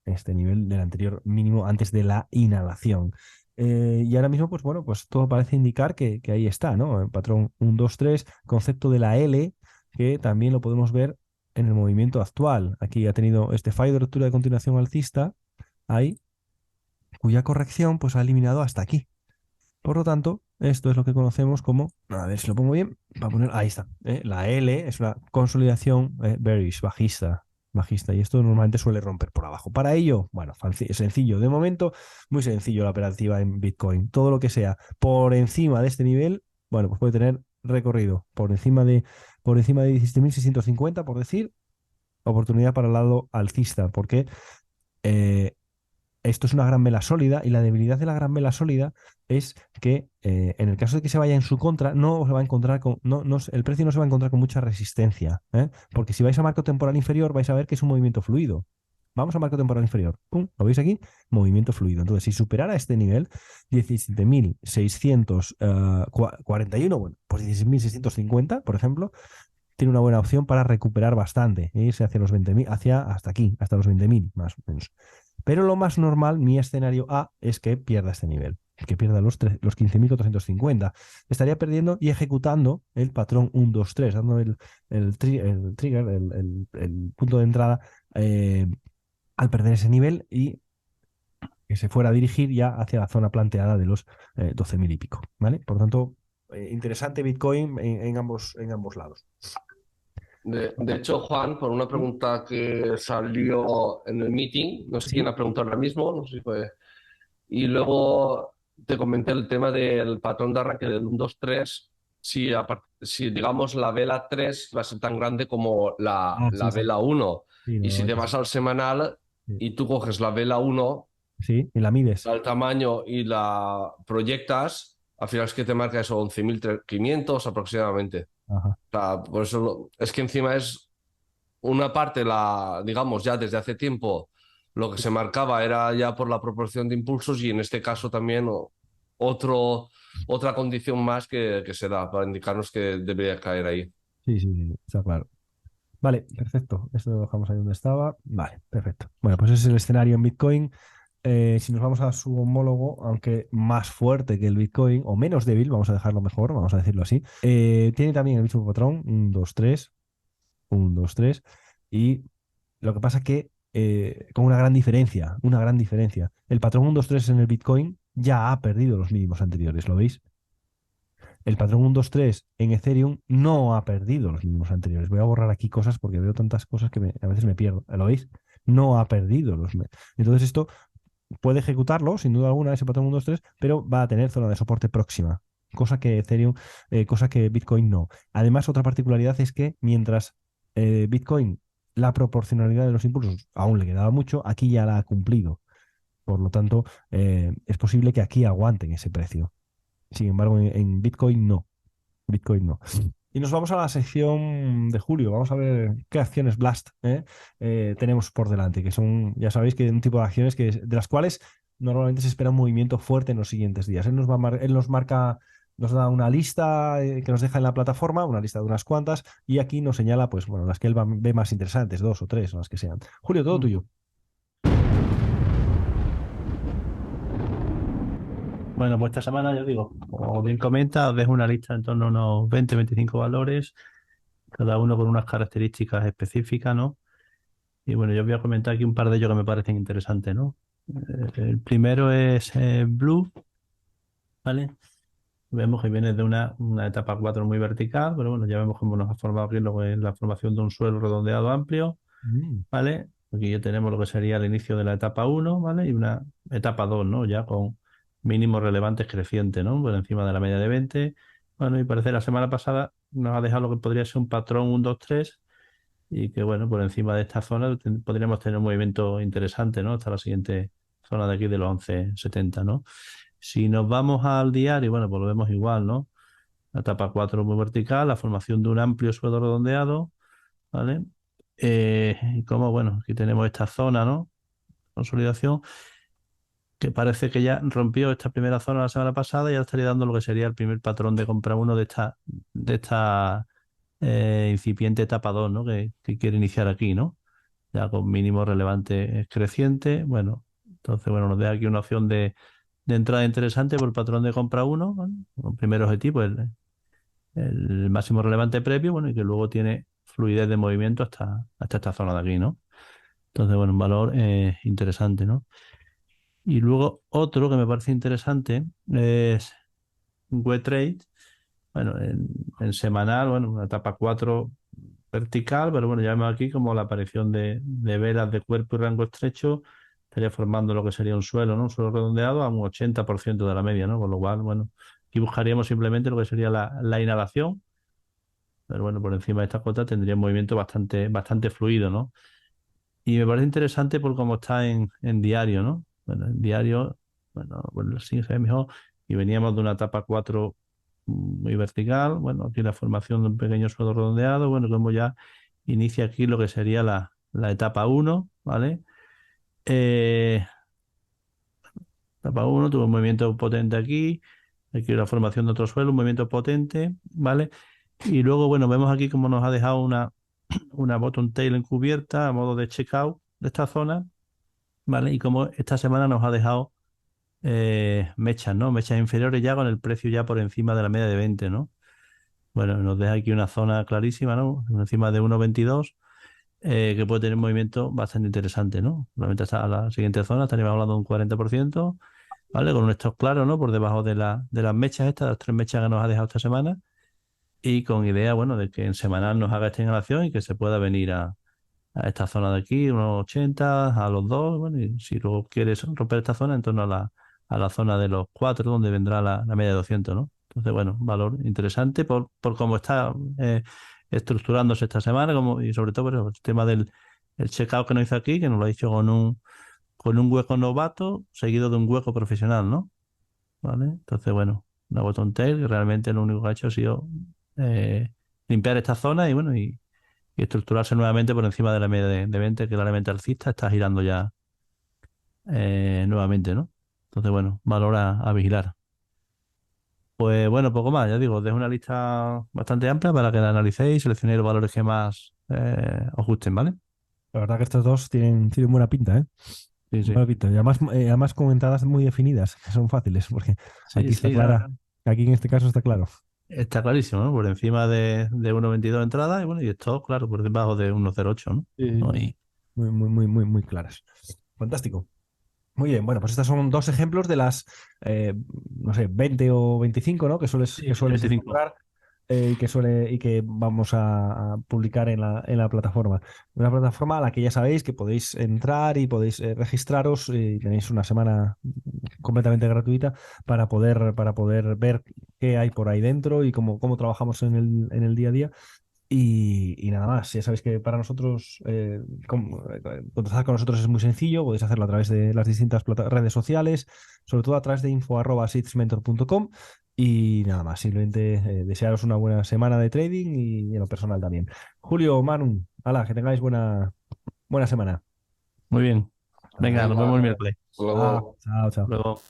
Este nivel del anterior mínimo antes de la inhalación. Y ahora mismo, pues bueno, pues todo parece indicar que ahí está, ¿no? El patrón 1, 2, 3, concepto de la L, que también lo podemos ver en el movimiento actual. Aquí ha tenido este fallo de ruptura de continuación alcista, ahí, cuya corrección pues ha eliminado hasta aquí. Por lo tanto, esto es lo que conocemos como, a ver si lo pongo bien, ahí está, la L es una consolidación bearish, bajista, y esto normalmente suele romper por abajo. Para ello, bueno, sencillo, de momento, muy sencillo la operativa en Bitcoin. Todo lo que sea por encima de este nivel, bueno, pues puede tener recorrido por encima de 17.650, por decir, oportunidad para el lado alcista, porque eh, esto es una gran vela sólida y la debilidad de la gran vela sólida es que en el caso de que se vaya en su contra, no se va a encontrar el precio no se va a encontrar con mucha resistencia, porque si vais a marco temporal inferior vais a ver que es un movimiento fluido. Vamos a marco temporal inferior. ¡Pum! ¿Lo veis aquí? Movimiento fluido. Entonces, si superara este nivel, 17.641, bueno, pues 16.650, por ejemplo, tiene una buena opción para recuperar bastante, irse hacia los 20.000, hasta aquí, hasta los 20.000 más o menos. Pero lo más normal, mi escenario A, es que pierda este nivel, que pierda los 15.450. Estaría perdiendo y ejecutando el patrón 1, 2, 3, dando el trigger, el punto de entrada al perder ese nivel y que se fuera a dirigir ya hacia la zona planteada de los 12.000 y pico. ¿Vale? Por lo tanto, interesante Bitcoin en ambos lados. De hecho, Juan, por una pregunta que salió en el meeting, no sé quién Sí, ha preguntado ahora mismo, no sé si fue. Y luego te comenté el tema del patrón de arranque del 1, 2, 3. Si digamos la vela 3 va a ser tan grande como sí, la sí, vela 1. sí, Y si te normalmente vas sí. al semanal Sí, y tú coges la vela 1, sí, y la mides. al tamaño y la proyectas, al final es que te marca eso, 11.500 aproximadamente. Ajá. O sea, por eso es que encima es una parte, digamos, ya desde hace tiempo lo que se marcaba era ya por la proporción de impulsos y en este caso también otro, otra condición más que se da para indicarnos que debería caer ahí. Sí, sí, sí, está claro. Vale, perfecto. Esto lo dejamos ahí donde estaba. Vale, perfecto. Bueno, pues ese es el escenario en Bitcoin. Si nos vamos a su homólogo, aunque más fuerte que el Bitcoin, o menos débil, vamos a dejarlo mejor, vamos a decirlo así, tiene también el mismo patrón, 1, 2, 3, 1, 2, 3, y lo que pasa que con una gran diferencia, una gran diferencia. El patrón 1, 2, 3 en el Bitcoin ya ha perdido los mínimos anteriores, ¿lo veis? El patrón 1, 2, 3 en Ethereum no ha perdido los mínimos anteriores. Voy a borrar aquí cosas porque veo tantas cosas que a veces me pierdo. ¿Lo veis? No ha perdido Entonces esto puede ejecutarlo, sin duda alguna, ese patrón 1, 2, 3, pero va a tener zona de soporte próxima, cosa que Ethereum, cosa que Bitcoin no. Además, otra particularidad es que mientras Bitcoin, la proporcionalidad de los impulsos aún le quedaba mucho, aquí ya la ha cumplido. Por lo tanto, es posible que aquí aguanten ese precio. Sin embargo, en Bitcoin no. Bitcoin no. Y nos vamos a la sección de Julio. Vamos a ver qué acciones Blast tenemos por delante, que son, ya sabéis, que un tipo de acciones de las cuales normalmente se espera un movimiento fuerte en los siguientes días. Él nos marca, nos da una lista que nos deja en la plataforma, una lista de unas cuantas, y aquí nos señala, pues bueno, las que él ve más interesantes, 2 o 3, o las que sean. Julio, todo tuyo. Bueno, pues esta semana, yo digo, como bien comenta, os dejo una lista en torno a unos 20-25 valores, cada uno con unas características específicas, ¿no? Y bueno, yo os voy a comentar aquí un par de ellos que me parecen interesantes, ¿no? El primero es Blue, ¿vale? Vemos que viene de una etapa 4 muy vertical, pero bueno, ya vemos cómo nos ha formado aquí lo que es la formación de un suelo redondeado amplio, Mm. ¿vale? Aquí ya tenemos lo que sería el inicio de la etapa 1, ¿vale? Y una etapa 2, ¿no? Ya con mínimos relevantes crecientes, ¿no? Por encima de la media de 20. Bueno, y parece la semana pasada nos ha dejado lo que podría ser un patrón 1, 2, 3 y que, bueno, por encima de esta zona podríamos tener un movimiento interesante, ¿no? Hasta la siguiente zona de aquí de los 11,70, ¿no? Si nos vamos al diario, bueno, pues lo vemos igual, ¿no? La etapa 4 muy vertical, la formación de un amplio suelo redondeado, ¿vale? Y como, bueno, aquí tenemos esta zona, ¿no? Consolidación, que parece que ya rompió esta primera zona la semana pasada y ya estaría dando lo que sería el primer patrón de compra uno de esta incipiente etapa 2, ¿no? Que quiere iniciar aquí, ¿no? Ya con mínimo relevante creciente. Bueno, entonces, bueno, nos da aquí una opción de entrada interesante por el patrón de compra uno, ¿vale? Un primer objetivo, el máximo relevante previo, bueno, y que luego tiene fluidez de movimiento hasta esta zona de aquí, ¿no? Entonces, bueno, un valor interesante, ¿no? Y luego otro que me parece interesante es WebTrade. Bueno, en semanal, bueno, una etapa 4 vertical, pero bueno, ya vemos aquí como la aparición de velas de cuerpo y rango estrecho estaría formando lo que sería un suelo, ¿no? Un suelo redondeado a un 80% de la media, ¿no? Con lo cual, bueno, aquí buscaríamos simplemente lo que sería la inhalación, pero bueno, por encima de esta cota tendría un movimiento bastante fluido, ¿no? Y me parece interesante por cómo está en diario, ¿no? Bueno, en diario, bueno, sí se ve mejor. Y veníamos de una etapa 4 muy vertical. Bueno, aquí la formación de un pequeño suelo redondeado. Bueno, como ya inicia aquí lo que sería la etapa 1, ¿vale? Eh, Etapa 1 tuvo un movimiento potente aquí. Aquí la formación de otro suelo, un movimiento potente, ¿vale? Y luego, bueno, vemos aquí cómo nos ha dejado una bottom tail encubierta a modo de checkout de esta zona, ¿vale? Y como esta semana nos ha dejado mechas, ¿no? Mechas inferiores ya con el precio ya por encima de la media de 20, ¿no? Bueno, nos deja aquí una zona clarísima, ¿no? Encima de 1,22, que puede tener un movimiento bastante interesante, ¿no? Realmente hasta la siguiente zona estaríamos hablando de un 40%, ¿vale? Con un stop claro, ¿no? Por debajo de las mechas estas, las tres mechas que nos ha dejado esta semana. y con idea, bueno, de que en semanal nos haga esta inhalación y que se pueda venir a esta zona de aquí, unos 80, a los 2, bueno, y si luego quieres romper esta zona, en torno a la zona de los 4, donde vendrá la media de 200, ¿no? Entonces, bueno, valor interesante por cómo está estructurándose esta semana, y sobre todo por el tema del el checkout que nos hizo aquí, que nos lo ha dicho con un hueco novato seguido de un hueco profesional, ¿no? ¿Vale? Entonces, bueno, una botón tail, que realmente lo único que ha hecho ha sido eh, limpiar esta zona y estructurarse nuevamente por encima de la media de 20, que claramente alcista está girando ya nuevamente, ¿no? Entonces, bueno, valor a vigilar. Pues bueno, poco más, ya digo, os dejo una lista bastante amplia para que la analicéis y seleccionéis los valores que más os gusten, ¿vale? La verdad que estos dos tienen buena pinta, ¿eh? Sí, sí. Buena pinta. Y además con entradas muy definidas, que son fáciles, porque Sí, aquí está sí, no, clara, no. aquí en este caso está claro. Está clarísimo, ¿no? Por encima de 1,22 entradas y bueno, y esto, claro, por debajo de 1,08, ¿no? Sí, ¿No? sí, sí. Muy claras. Fantástico. Muy bien, bueno, pues estos son dos ejemplos de las, no sé, 20 o 25, ¿no? Sí, Que sueles 25. encontrar y que vamos a publicar en la plataforma. Una plataforma a la que ya sabéis que podéis entrar y podéis registraros y tenéis una semana completamente gratuita para poder ver qué hay por ahí dentro y cómo trabajamos en el día a día. Y nada más, ya sabéis que para nosotros contactar con nosotros es muy sencillo, podéis hacerlo a través de las distintas redes sociales, sobre todo a través de info@seedsmentor.com y nada más, simplemente desearos una buena semana de trading y en lo personal también. Julio, Manu, hala, que tengáis buena semana. Muy bien. Venga, nos vemos el Venga, miércoles. hasta Ah, luego. chao, chao. Luego.